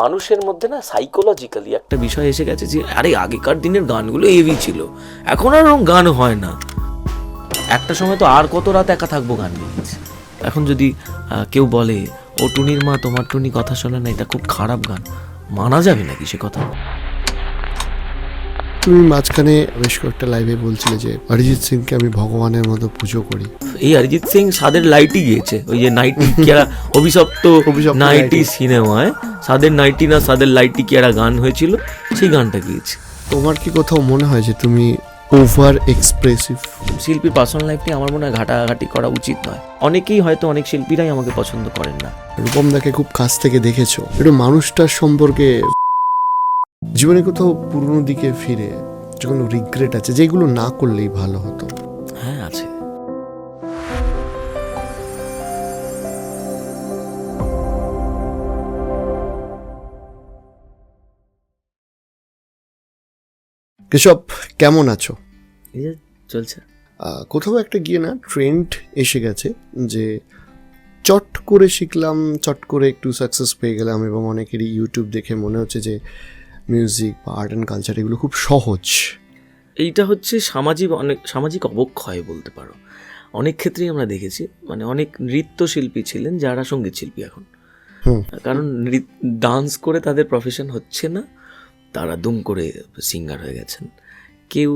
মানুষের মধ্যে না সাইকোলজিক্যালি একটা বিষয় এসে গেছে যে আরে আগেকার দিনের গানগুলো হেভি ছিল, এখন আর ওরকম গান হয় না। একটা সময় তো আর কত রাত একা থাকবো গান গেয়েছে। এখন যদি কেউ বলে ও টুনির মা তোমার টুনি কথা শোনে না, এটা খুব খারাপ গান, মানা যাবে নাকি সে কথা? তুমি মাঝখানে বেশ কয়েকটা লাইভে বলছিলে যে অরিজিৎ সিংকে আমি ভগবানের মতো পুজো করি। এই অরিজিৎ সিং সাদের লাইটই গিয়েছে, ওই যে নাইটি কি একটা অভিশপ্ত নাইটি সিনেমায় সাদের নাইটি না সাদের লাইটি কি একটা গান হয়েছিল, সেই গানটা গিয়েছে। তোমার কি কোথাও মনে হয় যে তুমি ওভার এক্সপ্রেসিভ? শিল্পীর পার্সোনাল লাইফটি আমার মনে হয় ঘাটাঘাটি করা উচিত নয়। অনেকেই হয়তো অনেক শিল্পীরাই আমাকে পছন্দ করেন না। রূপমদাকে খুব কাছ থেকে দেখেছো, একটু মানুষটার সম্পর্কে জীবনে কোথাও পুরনো দিকে ফিরে যে কোনো রিগ্রেট আছে যেগুলো না করলেই ভালো হতো? হ্যাঁ আছে। কেশব, কেমন আছো? এই যে চলছে। কোথাও একটা গিয়ে না ট্রেন্ড এসে গেছে যে চট করে শিখলাম, চট করে একটু সাকসেস পেয়ে গেলাম, এবং অনেকেরই ইউটিউব দেখে মনে হচ্ছে যে মিউজিক বা আর্ট অ্যান্ড কালচার এগুলো খুব সহজ। এইটা হচ্ছে সামাজিক অবক্ষয় বলতে পারো। অনেক ক্ষেত্রেই আমরা দেখেছি, মানে অনেক নৃত্যশিল্পী ছিলেন যারা সঙ্গীত শিল্পী এখন, কারণ ডান্স করে তাদের প্রফেশন হচ্ছে না, তারা দুম করে সিঙ্গার হয়ে গেছেন। কেউ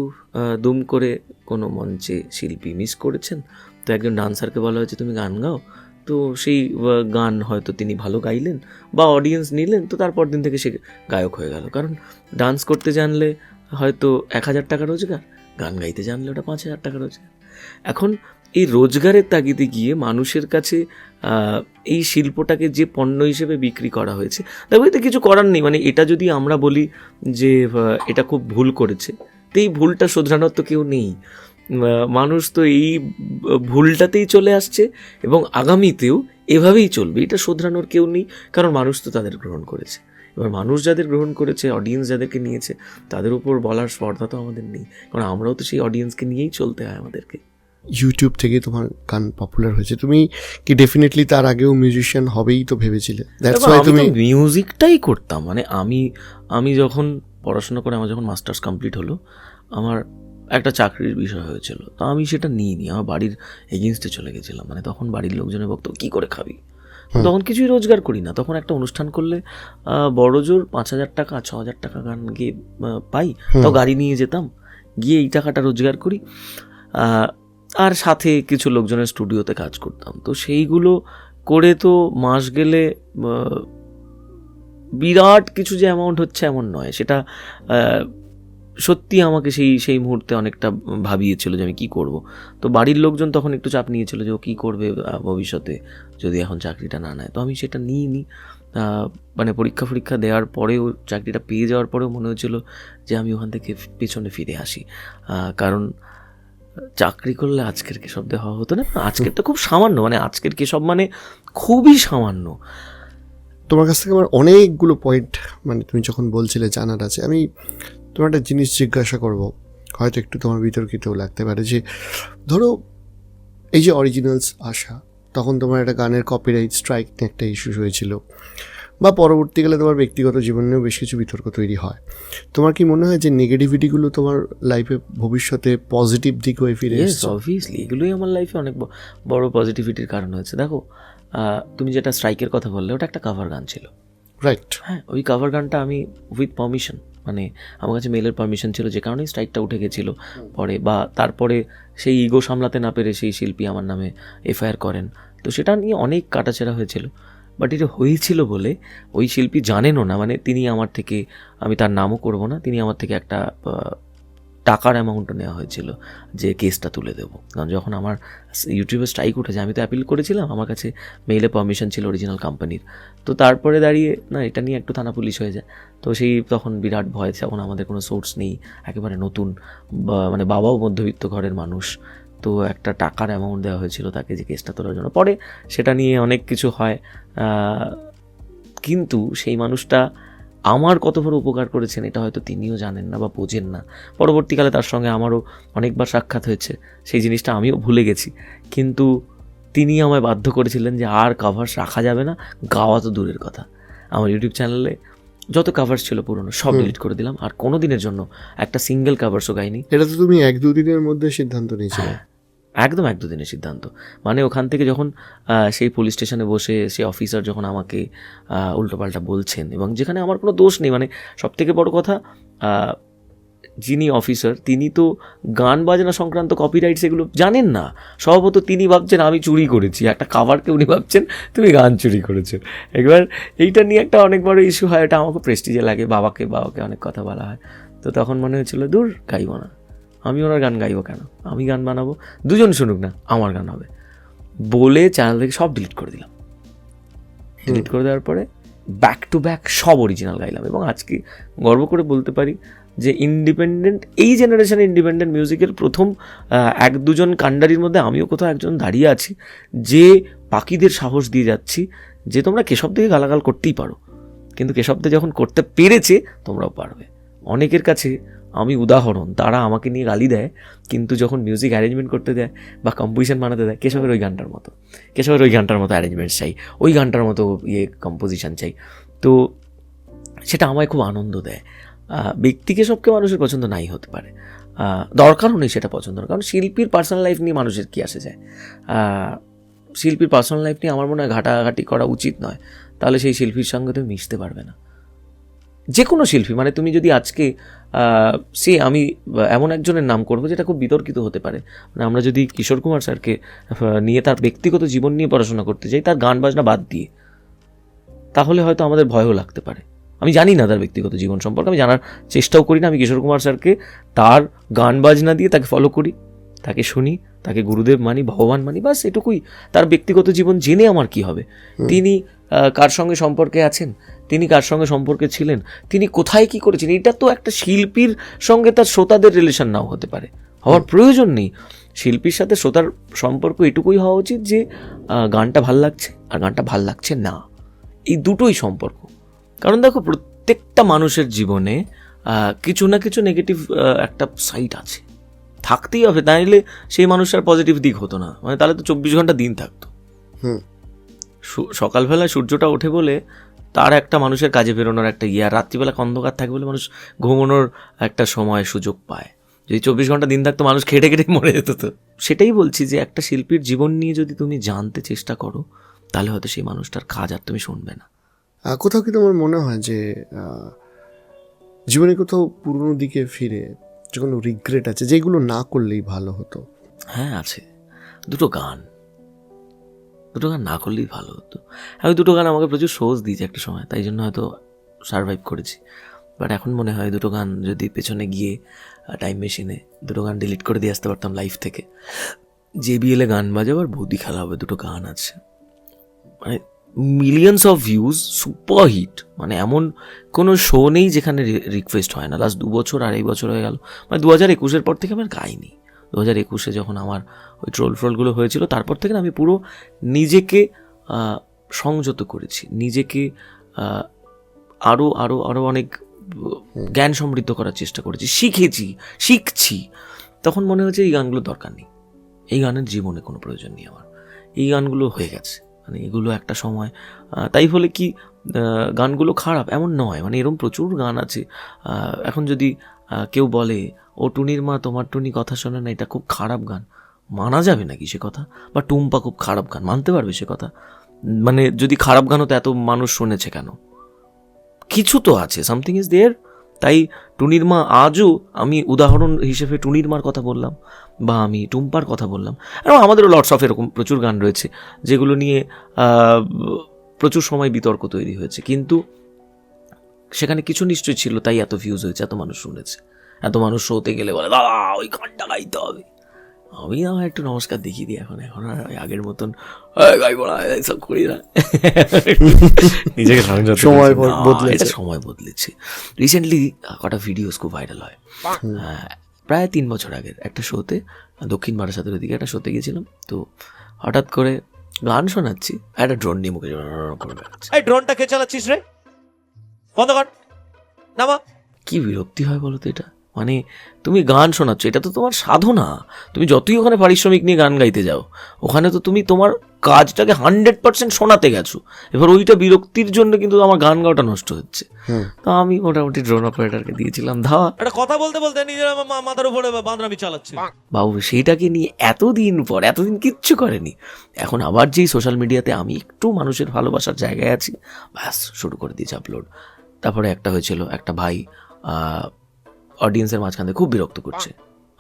দুম করে কোনো মঞ্চে শিল্পী মিস করেছেন, তো একজন ডান্সারকে বলা হয়েছে তুমি গান গাও, তো সেই গান হয়তো তিনি ভালো গাইলেন বা অডিয়েন্স নিলেন, তো তারপর দিন থেকে সে গায়ক হয়ে গেল। কারণ ডান্স করতে জানলে হয়তো 1,000 টাকা রোজগার, গান গাইতে জানলে ওটা 5,000 টাকা রোজগার। এখন এই রোজগারের তাগিদে গিয়ে মানুষের কাছে এই শিল্পটাকে যে পণ্য হিসেবে বিক্রি করা হয়েছে, তবে এতে কিছু করার নেই। মানে এটা যদি আমরা বলি যে এটা খুব ভুল করেছে, তো এই ভুলটা শোধরানোর তো কেউ নেই। মানুষ তো এই ভুলটাতেই চলে আসছে এবং আগামীতেও এভাবেই চলবে, এটা শোধরানোর কেউ নেই, কারণ মানুষ তো তাদের গ্রহণ করেছে। এবার মানুষ যাদের গ্রহণ করেছে, অডিয়েন্স যাদেরকে নিয়েছে, তাদের উপর বলার স্পর্ধা তো আমাদের নেই, কারণ আমরাও তো সেই অডিয়েন্সকে নিয়েই চলতে হয় আমাদেরকে। ইউটিউব থেকে তোমার গান পপুলার হয়েছে, তুমি কি ডেফিনেটলি তার আগেও মিউজিশিয়ান হবেই তো ভেবেছিলে? দ্যাটস ওয়াই তুমি মিউজিকটাই করতাম। মানে আমি যখন পড়াশোনা করে আমার যখন মাস্টার্স কমপ্লিট হলো, আমার একটা চাকরির বিষয় হয়েছিল, তো আমি সেটা নিইনি, আমার বাড়ির এগেনস্টে চলে গেছিলাম। মানে তখন বাড়ির লোকজনের বক্তব্য কী করে খাবি, তখন কিছুই রোজগার করি না। তখন একটা অনুষ্ঠান করলে বড় জোর 5,000 টাকা 6,000 টাকা গান গিয়ে পাই, তাও গাড়ি নিয়ে যেতাম, গিয়ে এই টাকাটা রোজগার করি, আর সাথে কিছু লোকজনের স্টুডিওতে কাজ করতাম। তো সেইগুলো করে তো মাস গেলে বিরাট কিছু যে অ্যামাউন্ট হচ্ছে এমন নয়। সেটা সত্যি আমাকে সেই মুহূর্তে অনেকটা ভাবিয়েছিল যে আমি কী করব। তো বাড়ির লোকজন তখন একটু চাপ নিয়েছিল যে ও কী করবে ভবিষ্যতে যদি এখন চাকরিটা না নেয়। তো আমি সেটা নিইনি। মানে পরীক্ষা দেওয়ার পরেও, চাকরিটা পেয়ে যাওয়ার পরেও মনে হয়েছিল যে আমি ওখান থেকে পেছনে ফিরে আসি, কারণ চাকরি করলে আজকের কেশব দেওয়া হতো না। আজকের তো খুব সামান্য, মানে আজকের কেশব মানে খুবই সামান্য। তোমার কাছ থেকে আমার অনেকগুলো পয়েন্ট, মানে তুমি যখন বলছিলে জানার আছে, আমি তোমার একটা জিনিস জিজ্ঞাসা করব, হয়তো একটু তোমার বিতর্কিতও লাগতে পারে, যে ধরো এই যে অরিজিনালস আসা, তখন তোমার একটা গানের কপিরাইট স্ট্রাইক নিয়ে একটা ইস্যু হয়েছিল, বা পরবর্তীকালে তোমার ব্যক্তিগত জীবনেও বেশ কিছু বিতর্ক তৈরি হয়। তোমার কি মনে হয় যে নেগেটিভিটিগুলো তোমার লাইফে ভবিষ্যতে পজিটিভ দিক হয়ে ফিরে এসেছে? অবভিয়াসলি এগুলোই আমার লাইফে অনেক বড় পজিটিভিটির কারণ হয়েছে। দেখো, তুমি যেটা স্ট্রাইকের কথা বললে, ওটা একটা কাভার গান ছিল, রাইট? হ্যাঁ, ওই কাভার গানটা আমি উইথ পারমিশন, মানে আমার কাছে মেলের পারমিশন ছিল, যে কারণেই স্ট্রাইকটা উঠে গেছিলো পরে, বা তারপরে সেই ইগো সামলাতে না পেরে সেই শিল্পী আমার নামে এফআইআর করেন। তো সেটা নিয়ে অনেক কাটাছেড়া হয়েছিল, বাট এটা হয়েছিল বলে ওই শিল্পী জানেনও না। মানে তিনি আমার থেকে, আমি তার নামও করবো না, তিনি আমার থেকে একটা টাকার অ্যামাউন্টও নেওয়া হয়েছিল যে কেসটা তুলে দেবো। কারণ যখন আমার ইউটিউবে স্ট্রাইক উঠেছে, আমি তো অ্যাপিল করেছিলাম, আমার কাছে মেইলে পারমিশন ছিল অরিজিনাল কোম্পানির। তো তারপরে দাঁড়িয়ে না, এটা নিয়ে একটু থানা পুলিশ হয়ে যায়। তো সেই তখন বিরাট ভয়, তখন আমাদের কোনো সোর্স নেই, একেবারে নতুন, মানে বাবাও মধ্যবিত্ত ঘরের মানুষ। তো একটা টাকার অ্যামাউন্ট দেওয়া হয়েছিল তাকে যে কেসটা তোলার জন্য। পরে সেটা নিয়ে অনেক কিছু হয়, কিন্তু সেই মানুষটা আমার কত বড় উপকার করেছেন এটা হয়তো তিনিও জানেন না বা বোঝেন না। পরবর্তীকালে তার সঙ্গে আমারও অনেকবার সাক্ষাৎ হয়েছে, সেই জিনিসটা আমিও ভুলে গেছি। কিন্তু তিনি আমায় বাধ্য করেছিলেন যে আর কাভার্স রাখা যাবে না, গাওয়া তো দূরের কথা। আমার ইউটিউব চ্যানেলে যত কাভার্স ছিল পুরনো সব ডিলিট করে দিলাম, আর কোনো দিনের জন্য একটা সিঙ্গেল কাভার্সও গাইনি। এটা তো তুমি 1-2 দিনের মধ্যে সিদ্ধান্ত নিয়েছিলে। একদম 1-2 দিনের সিদ্ধান্ত। মানে ওখান থেকে যখন সেই পুলিশ স্টেশনে বসে সেই অফিসার যখন আমাকে উল্টোপাল্টা বলছেন, এবং যেখানে আমার কোনো দোষ নেই, মানে সবথেকে বড় কথা যিনি অফিসার তিনি তো গান বাজনা সংক্রান্ত কপিরাইট সেগুলো জানেন না। স্বভাবত তিনি ভাবছেন আমি চুরি করেছি, একটা কাভারকে উনি ভাবছেন তুমি গান চুরি করেছো। এবার এইটা নিয়ে একটা অনেক বড় ইস্যু হয়, এটা আমাকে প্রেস্টিজে লাগে, বাবাকে অনেক কথা বলা হয়। তো তখন মনে হয়েছিল দূর গাইব না, আমি ওনার গান গাইবো কেন, আমি গান বানাবো, দুজন শুনুক না, আমার গান হবে বলে চ্যানেল থেকে সব ডিলিট করে দিলাম। ডিলিট করে দেওয়ার পরে ব্যাক টু ব্যাক সব অরিজিনাল গাইলাম, এবং আজকে গর্ব করে বলতে পারি যে ইন্ডিপেন্ডেন্ট, এই জেনারেশনে ইন্ডিপেন্ডেন্ট মিউজিকের প্রথম 1-2 কাণ্ডারির মধ্যে আমিও কোথাও একজন দাঁড়িয়ে আছি, যে বাকিদের সাহস দিয়ে যাচ্ছি যে তোমরা কেশব থেকে গালাগাল করতেই পারো, কিন্তু কেশবদা যখন করতে পেরেছে তোমরাও পারবে। অনেকের কাছে আমি উদাহরণ, তারা আমাকে নিয়ে গালি দেয়, কিন্তু যখন মিউজিক অ্যারেঞ্জমেন্ট করতে দেয় বা কম্পোজিশন বানাতে দেয়, কেশবের ওই গানটার মতো অ্যারেঞ্জমেন্ট চাই, ওই গানটার মতো কম্পোজিশন চাই। তো সেটা আমায় খুব আনন্দ দেয়। ব্যক্তিকে সবকে মানুষের পছন্দ নাই হতে পারে, দরকারও নেই সেটা পছন্দ, কারণ শিল্পীর পার্সোনাল লাইফ নিয়ে মানুষের কী আসে যায়। শিল্পীর পার্সোনাল লাইফ নিয়ে আমার মনে হয় ঘাটাঘাটি করা উচিত নয়, তাহলে সেই শিল্পীর সঙ্গে তুমি মিশতে পারবে না। যে কোনো শিল্পী, মানে তুমি যদি আজকে আমি এমন একজনের নাম করবো যেটা খুব বিতর্কিত হতে পারে, মানে আমরা যদি কিশোর কুমার স্যারকে নিয়ে তার ব্যক্তিগত জীবন নিয়ে পড়াশোনা করতে চাই, তার গান বাজনা বাদ দিয়ে, তাহলে হয়তো আমাদের ভয়ও লাগতে পারে। আমি জানি না তার ব্যক্তিগত জীবন সম্পর্কে, আমি জানার চেষ্টাও করি না। আমি কিশোর কুমার স্যারকে তার গান বাজনা দিয়ে তাকে ফলো করি, তাকে শুনি, তাকে গুরুদেব মানি, ভগবান মানি, বাস এটুকুই। তার ব্যক্তিগত জীবন জেনে আমার কি হবে? তিনি কার সঙ্গে সম্পর্কে আছেন, তিনি কার সঙ্গে সম্পর্কে ছিলেন, তিনি কোথায় কি করেছেন, এটা তো একটা শিল্পীর সঙ্গে তার শ্রোতাদের রিলেশন নাও হতে পারে, হওয়ার প্রয়োজন নেই। শিল্পীর সাথে শ্রোতার সম্পর্ক এটুকুই হওয়া উচিত যে গানটা ভাল লাগছে আর গানটা ভাল লাগছে না, এই দুটোই সম্পর্ক। কারণ দেখো, প্রত্যেকটা মানুষের জীবনে কিছু না কিছু নেগেটিভ একটা সাইড আছে, থাকতেই হবে, তাইলে সেই মানুষটার পজিটিভ দিক হতো না, মানে তাহলে তো 24 ঘন্টা দিন থাকতো। সকালবেলায় সূর্যটা ওঠে বলে তার একটা মানুষের কাজে বেরোনোর একটা আর রাত্রিবেলা অন্ধকার থাকে বলে মানুষ ঘুমানোর একটা সময় সুযোগ পায়। যদি 24 ঘন্টা দিন থাকতো মানুষ খেটে খেটে মরে যেত। তো সেটাই বলছি যে একটা শিল্পীর জীবন নিয়ে যদি তুমি জানতে চেষ্টা করো, তাহলে হয়তো সেই মানুষটার কাজ আর তুমি শুনবে না। কোথাও কি তোমার মনে হয় যে জীবনে কোথাও পুরনো দিকে ফিরে যে কোনো রিগ্রেট আছে, যেগুলো না করলেই ভালো হতো? হ্যাঁ আছে, দুটো গান না করলেই ভালো হতো। আমি দুটো গান আমাকে প্রচুর সোজ দিয়েছে একটা সময়, তাই জন্য হয়তো সারভাইভ করেছি। বাট এখন মনে হয় দুটো গান যদি পেছনে গিয়ে টাইম মেশিনে দুটো গান ডিলিট করে দিয়ে আসতে পারতাম লাইফ থেকে, JBL গান বাজাবার বৌদি খেলা হবে, দুটো গান আছে, মানে millions of views, super hit, মানে এমন কোনো শো নেই যেখানে রিকোয়েস্ট হয় না। লাস্ট 2 বছর, 2.5 বছর হয়ে গেল, মানে 2021 পর থেকে আমার গাইনি। 2021 যখন আমার ওই ট্রোলগুলো হয়েছিল, তারপর থেকে আমি পুরো নিজেকে সংযত করেছি, নিজেকে আরও আরও আরও অনেক জ্ঞান সমৃদ্ধ করার চেষ্টা করেছি, শিখছি। তখন মনে হচ্ছে এই গানগুলোর দরকার নেই, এই গানের জীবনে কোনো প্রয়োজন নেই আমার, এই গানগুলো হয়ে গেছে, মানে এগুলো একটা সময়। তাই বলে কি গানগুলো খারাপ এমন নয়, মানে এরকম প্রচুর গান আছে। এখন যদি কেউ বলে ও টুনির মা তোমার টুনি কথা শোনে না, এটা খুব খারাপ গান, মানা যাবে নাকি সে কথা? বা টুম্পা খুব খারাপ গান, মানতে পারবে সে কথা? মানে যদি খারাপ গান হতো এত মানুষ শুনেছে কেন? কিছু তো আছে, সামথিং ইজ দেয়ার। তাই টুনির মা, আজও আমি উদাহরণ হিসেবে টুনির মার কথা বললাম, বা আমি টুম্পার কথা বললাম, এবং আমাদেরও লটস অফ এরকম প্রচুর গান রয়েছে যেগুলো নিয়ে প্রচুর সময় বিতর্ক তৈরি হয়েছে, কিন্তু সেখানে কিছু নিশ্চয়ই ছিল, তাই এত ভিউজ হয়েছে, এত মানুষ শুনেছে, এত মানুষ শোতে গেলে বলে দাদা ওই গানটা গাইতে হবে। আমি আমার একটু নমস্কার দেখিয়ে দিই, এখন আর আগের মতন গাইব না, এইসব করি না, নিজেকে সময় বদলেছে। রিসেন্টলি কটা ভিডিওস খুব ভাইরাল হয়, প্রায় 3 বছর আগের একটা শোতে, দক্ষিণ বারাসাতের ওদিকে একটা শোতে গেছিলাম, তো হঠাৎ করে গান শোনাচ্ছি, একটা ড্রোন নিয়ে মুখে এই ড্রোনটা কে চালাচ্ছিস রে, বন্ধ কর, নামা। কি বিরক্তি হয় বলো তো এটা? মানে তুমি গান শোনাচ্ছ, এটা তো তোমার সাধনা। তুমি যতই ওখানে পারিশ্রমিক নিয়ে গান গাইতে যাও, ওখানে তো তুমি তোমার কাজটাকে 100% শোনাতে গেছো। এবার ওইটা বিরক্তির জন্য কিন্তু আমার গান গাওয়াটা নষ্ট হচ্ছে। তো আমি মোটামুটি ড্রোন অপারেটরকে দিয়েছিলাম ধাওয়া। একটা কথা বলতে বলতে নিজের মাথার উপরে বাঁধরামি চালাচ্ছে। বাবু সেইটাকে নিয়ে এতদিন কিচ্ছু করেনি। এখন আবার যেই সোশ্যাল মিডিয়াতে আমি একটু মানুষের ভালোবাসার জায়গায় আছি, ব্যাস শুরু করে দিয়েছি আপলোড। তারপরে একটা হয়েছিল, একটা ভাই অডিয়েন্সের মাঝখানে খুব বিরক্ত করছে।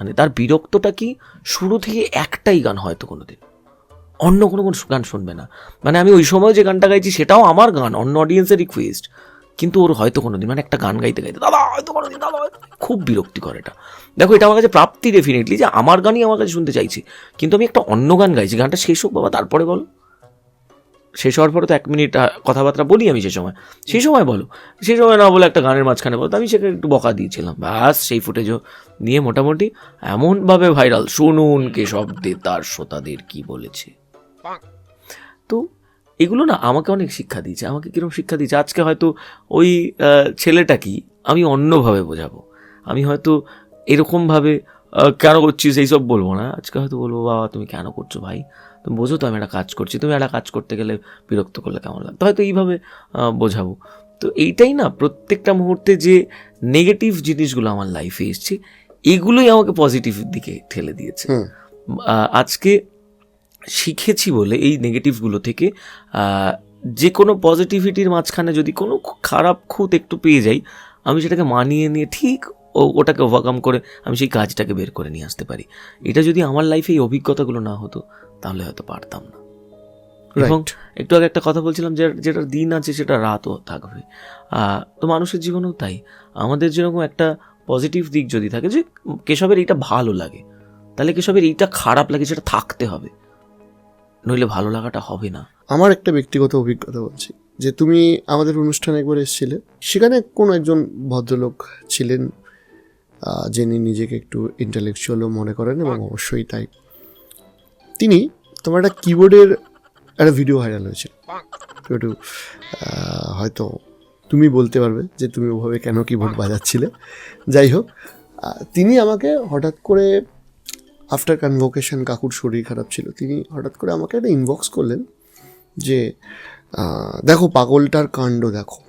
মানে তার বিরক্তটা কি, শুরু থেকে একটাই গান হয়তো কোনোদিন, অন্য কোনো গান শুনবে না। মানে আমি ওই সময় যে গানটা গাইছি সেটাও আমার গান, অন্য অডিয়েন্সের রিকোয়েস্ট, কিন্তু ওর হয়তো কোনোদিন, মানে একটা গান গাইতে গাইতে দাদা হয়তো কোনোদিন, দাদা খুব বিরক্তিকর এটা। দেখো এটা আমার কাছে প্রাপ্তি ডেফিনেটলি, যে আমার গানই আমার কাছে শুনতে চাইছি, কিন্তু আমি একটা অন্য গান গাইছি, গানটা শেষ হোক বাবা, তারপরে বলো। শেষ হওয়ার পরে তো 1 মিনিট কথাবার্তা বলি আমি, সেই সময় বলো, সেই সময় না বলে একটা গানের মাঝখানে বলো। তো আমি সেখানে একটু বকা দিয়েছিলাম, ব্যাস সেই ফুটেজও নিয়ে মোটামুটি এমনভাবে ভাইরাল, শুনুন কেশব দে তার শ্রোতাদের কি বলেছে। তো এগুলো না আমাকে অনেক শিক্ষা দিয়েছে। আমাকে কীরকম শিক্ষা দিয়েছে, আজকে হয়তো ওই ছেলেটা কি আমি অন্যভাবে বোঝাবো। আমি হয়তো এরকমভাবে কেন করছিস এইসব বলবো না, আজকে হয়তো বলবো বাবা তুমি কেন করছো ভাই, তুমি বোঝো তো আমি একটা কাজ করছি, তুমি একটা কাজ করতে গেলে বিরক্ত করলে কেমন লাগতো, হয়তো এইভাবে বোঝাবো। তো এইটাই না, প্রত্যেকটা মুহূর্তে যে নেগেটিভ জিনিসগুলো আমার লাইফে এসছে, এগুলোই আমাকে পজিটিভ দিকে ঠেলে দিয়েছে। আজকে শিখেছি বলে এই নেগেটিভগুলো থেকে যে কোনো পজিটিভিটির মাঝখানে যদি কোনো খারাপ খুঁত একটু পেয়ে যাই, আমি সেটাকে মানিয়ে নিয়ে ঠিক ওটাকে ওভারকাম করে আমি সেই কাজটাকে বের করে নিয়ে আসতে পারি। এটা যদি আমার লাইফে এই অভিজ্ঞতাগুলো না হতো তাহলে হয়তো পারতাম না। এবং একটু আগে একটা কথা বলছিলাম, যেটা দিন আছে সেটা রাতও থাকবে। তো মানুষের জীবনেও তাই, আমাদের যেরকম একটা পজিটিভ দিক যদি থাকে, যে কেশবের এইটা ভালো লাগে, তাহলে কেশবের এইটা খারাপ লাগে সেটা থাকতে হবে, নইলে ভালো লাগাটা হবে না। আমার একটা ব্যক্তিগত অভিজ্ঞতা বলছি, যে তুমি আমাদের অনুষ্ঠানে একবার এসেছিলে, সেখানে কোনো একজন ভদ্রলোক ছিলেন যিনি নিজেকে একটু ইন্টেলেকচুয়ালও মনে করেন, এবং অবশ্যই তাই। তিনি তোমার একটা কিবোর্ডের একটা ভিডিও ভাইরাল হয়েছিল, একটু হয়তো তুমি বলতে পারবে যে তুমি ওভাবে কেন কিবোর্ড বাজাচ্ছিলে। যাই হোক, তিনি আমাকে হঠাৎ করে, আফটার কনভোকেশন, কাকুর শরীর খারাপ ছিল, তিনি হঠাৎ করে আমাকে একটা ইনবক্স করলেন যে দেখো পাগলটার কাণ্ড দেখো।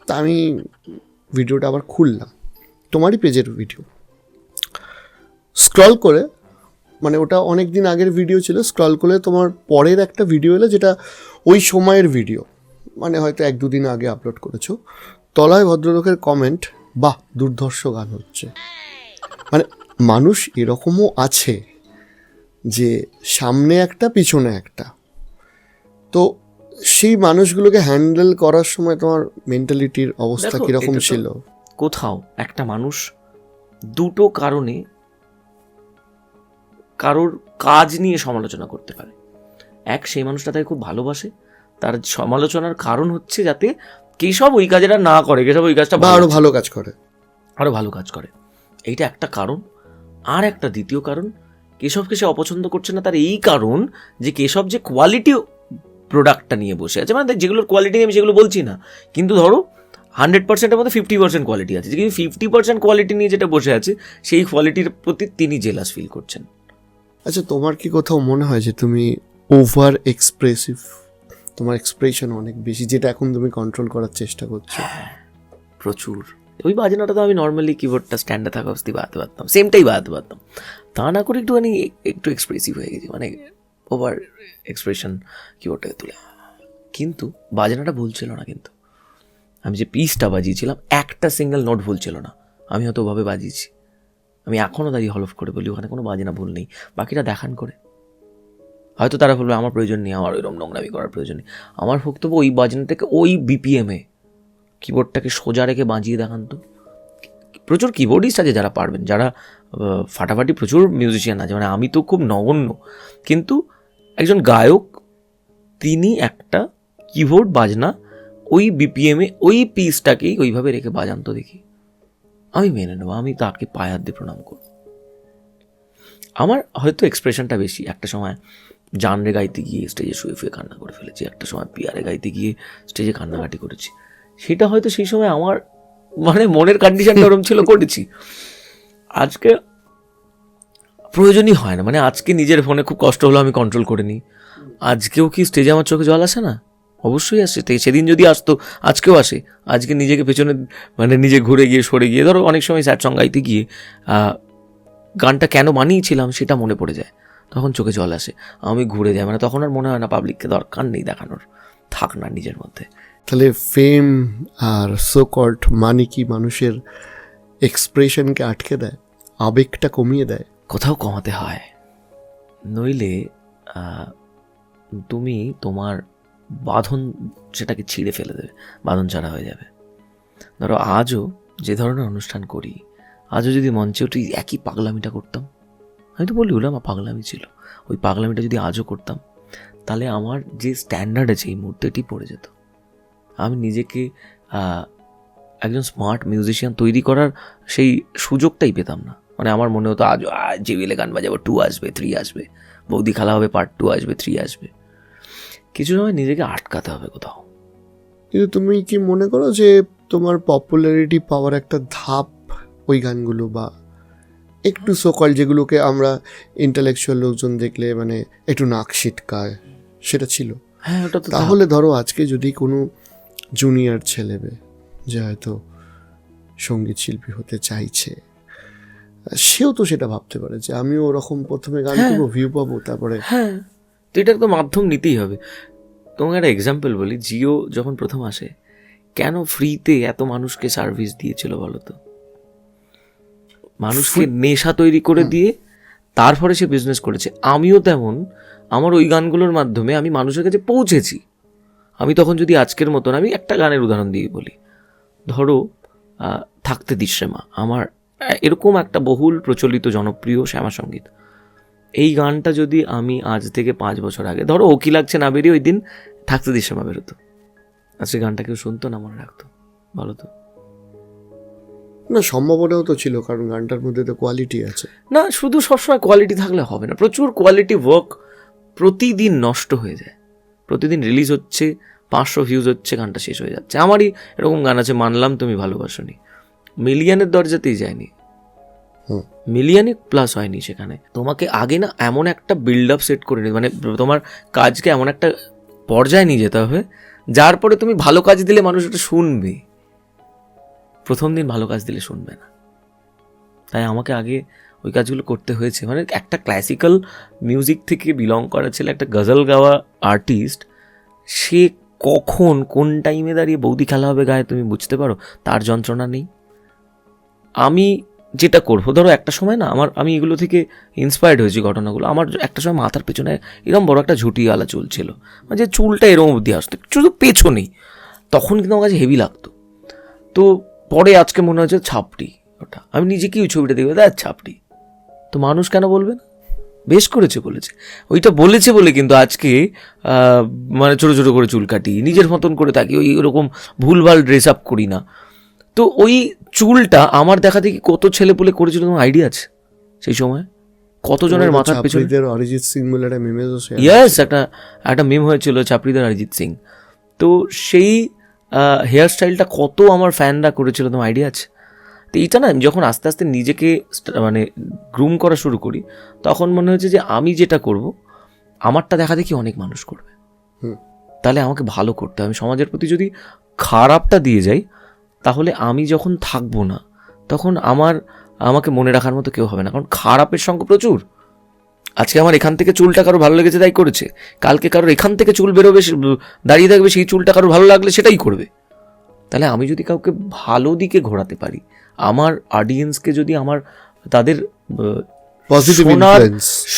তা আমি ভিডিওটা আবার খুললাম, তোমারই পেজের ভিডিও, স্ক্রল করে, মানে ওটা অনেক দিন আগের ভিডিও ছিল, স্ক্রল করে তোমার পরের একটা ভিডিও এলো যেটা ওই সময়ের ভিডিও, মানে হয়তো 1-2 দিন আগে আপলোড করেছো। তলায় ভদ্রলোকের কমেন্ট, বাহ দুর্ধর্ষ গান হচ্ছে। মানে মানুষ এরকমও আছে যে সামনে একটা পিছনে একটা। তো সেই মানুষগুলোকে হ্যান্ডেল করার সময় তোমার মেন্টালিটির অবস্থা কিরকম ছিল? কোথাও একটা মানুষ দুটো কারণে কারোর কাজ নিয়ে সমালোচনা করতে পারে। এক, সেই মানুষটা তাকে খুব ভালোবাসে, তার সমালোচনার কারণ হচ্ছে যাতে কেশব ওই কাজটা না করে, কেশব ওই কাজটা আরো ভালো কাজ করে, আরো ভালো কাজ করে, এইটা একটা কারণ। আর একটা দ্বিতীয় কারণ, কেশবকে সে অপছন্দ করছে না তার এই কারণ যে কেশব যে কোয়ালিটি প্রোডাক্টটা নিয়ে বসে আছে, মানে যেগুলোর কোয়ালিটি আমি সেগুলো বলছি না, কিন্তু ধরো 100%-এর মধ্যে 50% কোয়ালিটি আছে, কিন্তু 50% কোয়ালিটি নিয়ে যেটা বসে আছে সেই কোয়ালিটির প্রতি তিনি জেলাস ফিল করছেন। আচ্ছা, তোমার কি কোথাও মনে হয় যে তুমি ওভার এক্সপ্রেসিভ, তোমার এক্সপ্রেশন অনেক বেশি, যেটা এখন তুমি কন্ট্রোল করার চেষ্টা করছো? প্রচুর। ওই বাজনাটা তো আমি নর্মালি কিবোর্ডটা স্ট্যান্ডে থাকা অবস্থায় বাজাতে পারতাম, সেমটাই বাজাতে পারতাম, তা না করে একটুখানি একটু এক্সপ্রেসিভ হয়ে গেছি, মানে ওভার এক্সপ্রেশন কিবোর্ডটাকে তুলে। কিন্তু বাজনাটা ভুল ছিল না, কিন্তু আমি যে পিসটা বাজিয়েছিলাম একটা সিঙ্গেল নোট ভুল ছিল না, আমি হয়তো ওভাবে বাজিয়েছি। আমি এখনও দাঁড়িয়ে হলফ করে বলি ওখানে কোনো বাজনা ভুল নেই, বাকিটা দেখান করে। হয়তো তারা বলবে আমার প্রয়োজন নেই, আমার ওইরকম নোংরামি করার প্রয়োজন নেই। আমার বক্তব্য ওই বাজনাটাকে ওই বিপিএমে কিবোর্ডটাকে সোজা রেখে বাজিয়ে দেখান তো। প্রচুর কিবোর্ডিস্ট আছে যারা পারবেন, যারা ফাটাফাটি প্রচুর মিউজিশিয়ান আছে, মানে আমি তো খুব নগণ্য, কিন্তু একজন গায়ক তিনি একটা কিবোর্ড বাজনা ওই বিপিএমে ওই পিসটাকেই ওইভাবে রেখে বাজান তো দেখি, আমি মেনে নেবো, আমি তাকে পায়ে হাত দিয়ে প্রণাম করব। আমার হয়তো এক্সপ্রেশনটা বেশি। একটা সময় জানরে গাইতে গিয়ে স্টেজে শুয়ে শুয়ে কান্না করে ফেলেছি, একটা সময় পিয়ারে গাইতে গিয়ে স্টেজে কান্নাকাটি করেছি। সেটা হয়তো সেই সময় আমার মানে মনের কন্ডিশনটা ওরকম ছিল, করেছি। আজকে প্রয়োজনই হয় না, মানে আজকে নিজের ফোনে খুব কষ্ট হলো, আমি কন্ট্রোল করে নিই। আজকেও কি স্টেজে আমার চোখে জল আসে না? অবশ্যই আসে। সেদিন যদি আসতো আজকেও আসে। আজকে নিজেকে পেছনে মানে নিজে ঘুরে গিয়ে সরে গিয়ে, ধরো অনেক সময় স্যাড সং গাইতে গিয়ে গানটা কেন বানিয়েছিলাম সেটা মনে পড়ে যায়, তখন চোখে জল আসে, আমি ঘুরে যাই। মানে তখন আর মনে হয় না পাবলিককে দরকার নেই দেখানোর, থাক না নিজের মধ্যে। তাহলে ফেম আর সো কল্ড মানি কি মানুষের এক্সপ্রেশনকে আটকে দেয়, আবেগটা কমিয়ে দেয়? কোথাও কমাতে হয়, নইলে তুমি তোমার বাঁধন সেটাকে ছিঁড়ে ফেলে দেবে, বাঁধন ছাড়া হয়ে যাবে। ধরো আজও যে ধরনের অনুষ্ঠান করি, আজও যদি মঞ্চে উঠে একই পাগলামিটা করতাম, আমি তো বলি আমার পাগলামি ছিল, ওই পাগলামিটা যদি আজও করতাম, তাহলে আমার যে স্ট্যান্ডার্ড আছে এই মুহূর্তে এটি পড়ে যেত। আমি নিজেকে একজন স্মার্ট মিউজিশিয়ান তৈরি করার সেই সুযোগটাই পেতাম না। মানে আমার মনে হতো আজও জেবিএলে গান বাজাবো, 2 আসবে, 3 আসবে, বৌদি খেলা হবে, পার্ট 2 আসবে, 3 আসবে। কিছু সময় নিজেকে আটকাতে হবে কোথাও। কিন্তু তুমি কি মনে করো যে তোমার পপুলারিটি পাওয়ার একটা ধাপ ওই গানগুলো, বা একটু সকল যেগুলোকে আমরা ইন্টালেকচুয়াল লোকজন দেখলে মানে একটু নাক ছিটকায়, সেটা ছিল? হ্যাঁ, ওটা তো তাহলে ধরো আজকে যদি কোনো জুনিয়র ছেলেবে যে হয়তো সঙ্গীত শিল্পী হতে চাইছে, সেও তো সেটা ভাবতে পারে যে আমিও ওরকম প্রথমে গান করবো, ভিউ পাবো, তারপরে হ্যাঁ, তো এটার তো মাধ্যম নিতেই হবে। তোমাকে একটা এক্সাম্পল বলি, জিও যখন প্রথম আসে, কেন ফ্রিতে এত মানুষকে সার্ভিস দিয়েছিল বলো তো? মানুষকে নেশা তৈরি করে দিয়ে তারপরে সে বিজনেস করেছে। আমিও তেমন, আমার ওই গানগুলোর মাধ্যমে আমি মানুষের কাছে পৌঁছেছি। আমি তখন যদি আজকের মতন, আমি একটা গানের উদাহরণ দিয়ে বলি, ধরো থাকতে দিশ্রেমা, আমার এরকম একটা বহুল প্রচলিত জনপ্রিয় শ্যামা সঙ্গীত, এই গানটা যদি আমি আজ থেকে 5 বছর আগে, ধরো ও কি লাগছে না বেরিয়ে ওই দিন থাকতে দিশ্রেমা বেরোতো, আজকে গানটা কেউ শুনতো না, মনে রাখতো বলো তো? না, সম্ভাবনাও তো ছিল, কারণ গানটার মধ্যে তো কোয়ালিটি আছে। না, শুধু সবসময় কোয়ালিটি থাকলে হবে না, প্রচুর কোয়ালিটি ওয়ার্ক প্রতিদিন নষ্ট হয়ে যায়। প্রতিদিন রিলিজ হচ্ছে, 500 ভিউজ হচ্ছে, গানটা শেষ হয়ে যাচ্ছে। আমারই এরকম গান আছে, মানলাম তুমি ভালোবাসোনি, মিলিয়নের দরজাতেই যায়নি, মিলিয়নে প্লাস হয়নি। সেখানে তোমাকে আগে না এমন একটা বিল্ড আপ সেট করে নিতে, মানে তোমার কাজকে এমন একটা পর্যায়ে নিয়ে যেতে হবে, যার পরে তুমি ভালো কাজ দিলে মানুষ এটা শুনবে। প্রথম দিন ভালো কাজ দিলে শুনবে না। তাই আমাকে আগে ওই কাজগুলো করতে হয়েছে। মানে একটা ক্লাসিক্যাল মিউজিক থেকে বিলং করা ছেলে, একটা গজল গাওয়া আর্টিস্ট, সে কখন কোন টাইমে দাঁড়িয়ে বৌদি খেলা হবে গায়ে তুমি বুঝতে পারো? তার যন্ত্রণা নেই। আমি যেটা করবো, ধরো একটা সময় না আমি এগুলো থেকে ইন্সপায়ার্ড হয়েছি ঘটনাগুলো। আমার একটা সময় মাথার পেছনে এরকম বড় একটা ঝুটিওয়ালা চুল ছিল, মানে যে চুলটা এরকম অবধি আসতো, শুধু পেছনেই, তখন কিন্তু আমার কাছে হেভি লাগতো। তো পরে আজকে মনে হচ্ছে ছাপড়ি ওটা, আমি নিজেকে ওই ছবিটা দেখবো, দেখ ছাপড়ি, তো মানুষ কেন বলবে না? বেশ করেছে বলেছে, ওইটা বলেছে বলে কিন্তু আজকে মানে ছোটো ছোটো করে চুল কাটি, নিজের মতন করে থাকি, ওই ওরকম ভুলভাল ড্রেস আপ করি না। তো ওই চুলটা আমার দেখা দেখি কত ছেলে পুলে করেছিল, তোমার আইডিয়া আছে? সেই সময় কতজনের মাথার পেছনে অরিজিৎ সিং বলে একটা মিমেজ, ইয়েস, একটা মিম হয়েছিল চাপড়িদার অরিজিৎ সিং। তো সেই হেয়ার স্টাইলটা কত আমার ফ্যানরা করেছিল, তোমার আইডিয়া আছে? তো এইটা না, যখন আস্তে আস্তে নিজেকে মানে গ্রুম করা শুরু করি, তখন মনে হয়েছে যে আমি যেটা করব, আমারটা দেখা দেখি অনেক মানুষ করবে, তাহলে আমাকে ভালো করতে হবে। আমি সমাজের প্রতি যদি খারাপটা দিয়ে যাই, তাহলে আমি যখন থাকবো না, তখন আমাকে মনে রাখার মতো কেউ হবে না, কারণ খারাপের সংখ্যা প্রচুর। আজকে আমার এখান থেকে চুলটা কারো ভালো লেগেছে তাই করেছে, কালকে কারোর এখান থেকে চুল বেরোবে, দাঁড়িয়ে থাকবে, সেই চুলটা কারোর ভালো লাগলে সেটাই করবে। তাহলে আমি যদি কাউকে ভালো দিকে ঘোরাতে পারি, আমার অডিয়েন্সকে যদি তাদের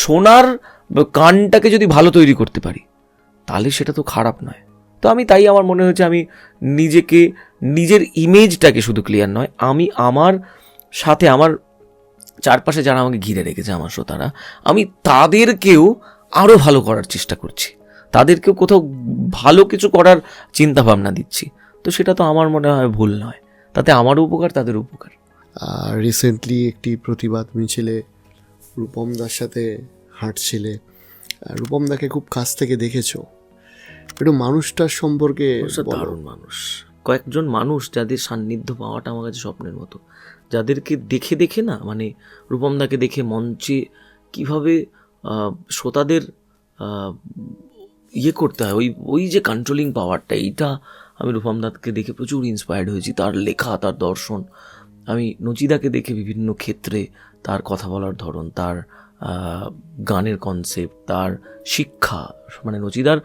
শোনার কানটাকে যদি ভালো তৈরি করতে পারি, তাহলে সেটা তো খারাপ নয়। তো তাই আমার মনে হয়েছে আমি নিজের ইমেজটাকে শুধু ক্লিয়ার নয়, আমি আমার সাথে আমার চারপাশে যারা আমাকে ঘিরে রেখেছে, আমার শ্রোতারা, আমি তাদেরকেও আরও ভালো করার চেষ্টা করছি, তাদেরকেও কোথাও ভালো কিছু করার চিন্তা ভাবনা দিচ্ছি। তো সেটা তো আমার মনে হয় ভুল নয়, তাতে আমারও উপকার, তাদের উপকার। আর রিসেন্টলি একটি প্রতিবাদ মিছিলে রূপম দার সাথে হাঁটছিলে, রূপম দাকে খুব কাছ থেকে দেখেছো, একটু মানুষটার সম্পর্কে দারুণ মানুষ, কয়েকজন মানুষ যাদের সান্নিধ্য পাওয়াটা আমার কাছে স্বপ্নের মতো, যাদেরকে দেখে দেখে না, মানে রূপমদাকে দেখে মঞ্চে কীভাবে শ্রোতাদের ইয়ে করতে হয়, ওই যে কন্ট্রোলিং পাওয়ারটা, এইটা আমি রূপমদাকে দেখে প্রচুর ইন্সপায়ার্ড হয়েছি। তার লেখা, তার দর্শন। আমি নচিদাকে দেখে বিভিন্ন ক্ষেত্রে তার কথা বলার ধরন, তার গানের কনসেপ্ট, তার শিক্ষা, মানে নচিদার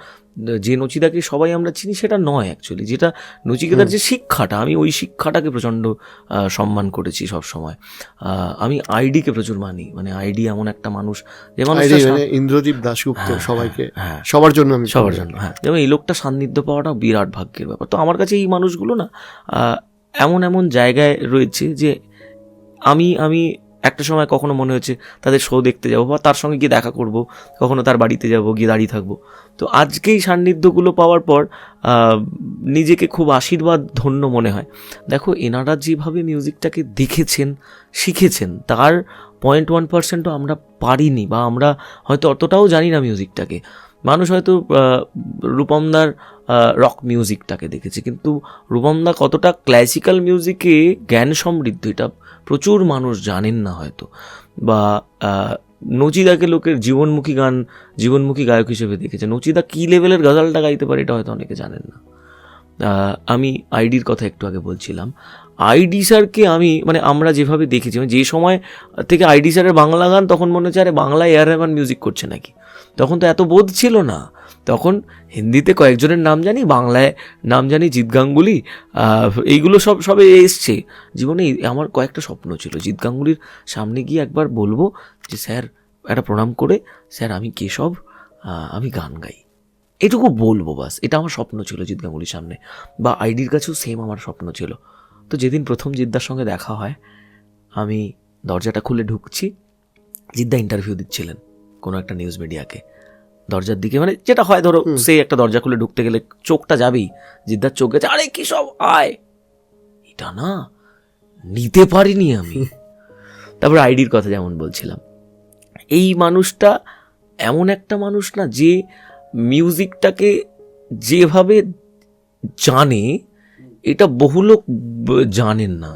যে নচিদাকে সবাই আমরা চিনি সেটা নয় অ্যাকচুয়ালি, যেটা নচিকেতার যে শিক্ষাটা, আমি ওই শিক্ষাটাকে প্রচণ্ড সম্মান করেছি সব সময়। আমি আইডিকে প্রচুর মানি, মানে আইডি এমন একটা মানুষ যে মানুষটা ইন্দ্রদীপ দাশগুপ্ত, সবাইকে হ্যাঁ সবার জন্য, আমি সবার জন্য, হ্যাঁ, যেমন এই লোকটা সান্নিধ্য পাওয়াটা বিরাট ভাগ্যের ব্যাপার। তো আমার কাছে এই মানুষগুলো না এমন এমন জায়গায় রয়েছে যে আমি একটা সময় কখনো মনে হচ্ছে তাদের শো দেখতে যাবো বা তার সঙ্গে গিয়ে দেখা করব, কখনো তার বাড়িতে যাব, গিয়ে দাঁড়িয়ে থাকবো। তো আজকেই সান্নিধ্যগুলো পাওয়ার পর নিজেকে খুব আশীর্বাদ ধন্য মনে হয়। দেখো, এনারা যেভাবে মিউজিকটাকে দেখেছেন, শিখেছেন, তার 0.1%ও আমরা পারিনি, বা আমরা হয়তো অতটাও জানি না মিউজিকটাকে। মানুষ হয়তো রূপমদার রক মিউজিকটাকে দেখেছে, কিন্তু রূপমদা কতটা ক্লাসিক্যাল মিউজিকে জ্ঞান সমৃদ্ধ এটা প্রচুর মানুষ জানেন না হয়তো। বা নচিদাকে লোকের জীবনমুখী গায়ক হিসেবে দেখেছে। নচিদা কী লেভেলের গজলটা গাইতে পারে এটা হয়তো অনেকে জানেন না। আমি আইডির কথা একটু আগে বলছিলাম। আইডি স্যারকে মানে আমরা যেভাবে দেখেছি, যে সময় থেকে আইডি স্যারের বাংলা গান, তখন মনে হচ্ছে আরে বাংলায় এআর রহমান মিউজিক করছে নাকি। তখন তো এত বোধ ছিল না। তখন হিন্দিতে কয়েকজনের নাম জানি, বাংলায় নাম জানি জিৎ গাঙ্গুলি, এইগুলো সবে এসছে। জীবনে আমার কয়েকটা স্বপ্ন ছিল, জিৎ গাঙ্গুলির সামনে গিয়ে একবার বলবো যে স্যার, একটা প্রণাম করে, স্যার আমি কেশব, আমি গান গাই, এটুকু বলবো বাস। এটা আমার স্বপ্ন ছিল জিৎ গাঙ্গুলির সামনে। বা আইডির কাছেও সেম আমার স্বপ্ন ছিল। তো যেদিন প্রথম জিদ্দার সঙ্গে দেখা হয়, আমি দরজাটা খুলে ঢুকছি, জিদ্দা ইন্টারভিউ দিচ্ছিলেন কোনো একটা নিউজ মিডিয়াকে। দরজার দিকে, মানে যেটা হয় ধরো, সেই একটা দরজা খুলে ঢুকতে গেলে চোখটা যাবেই, জিদ্দার চোখ গেছে, আরে কি সব আয়, এটা না নিতে পারিনি আমি। তারপর আইডির কথা যেমন বলছিলাম, এই মানুষটা এমন একটা মানুষ না যে মিউজিকটাকে যেভাবে জানে, এটা বহু লোক জানেন না।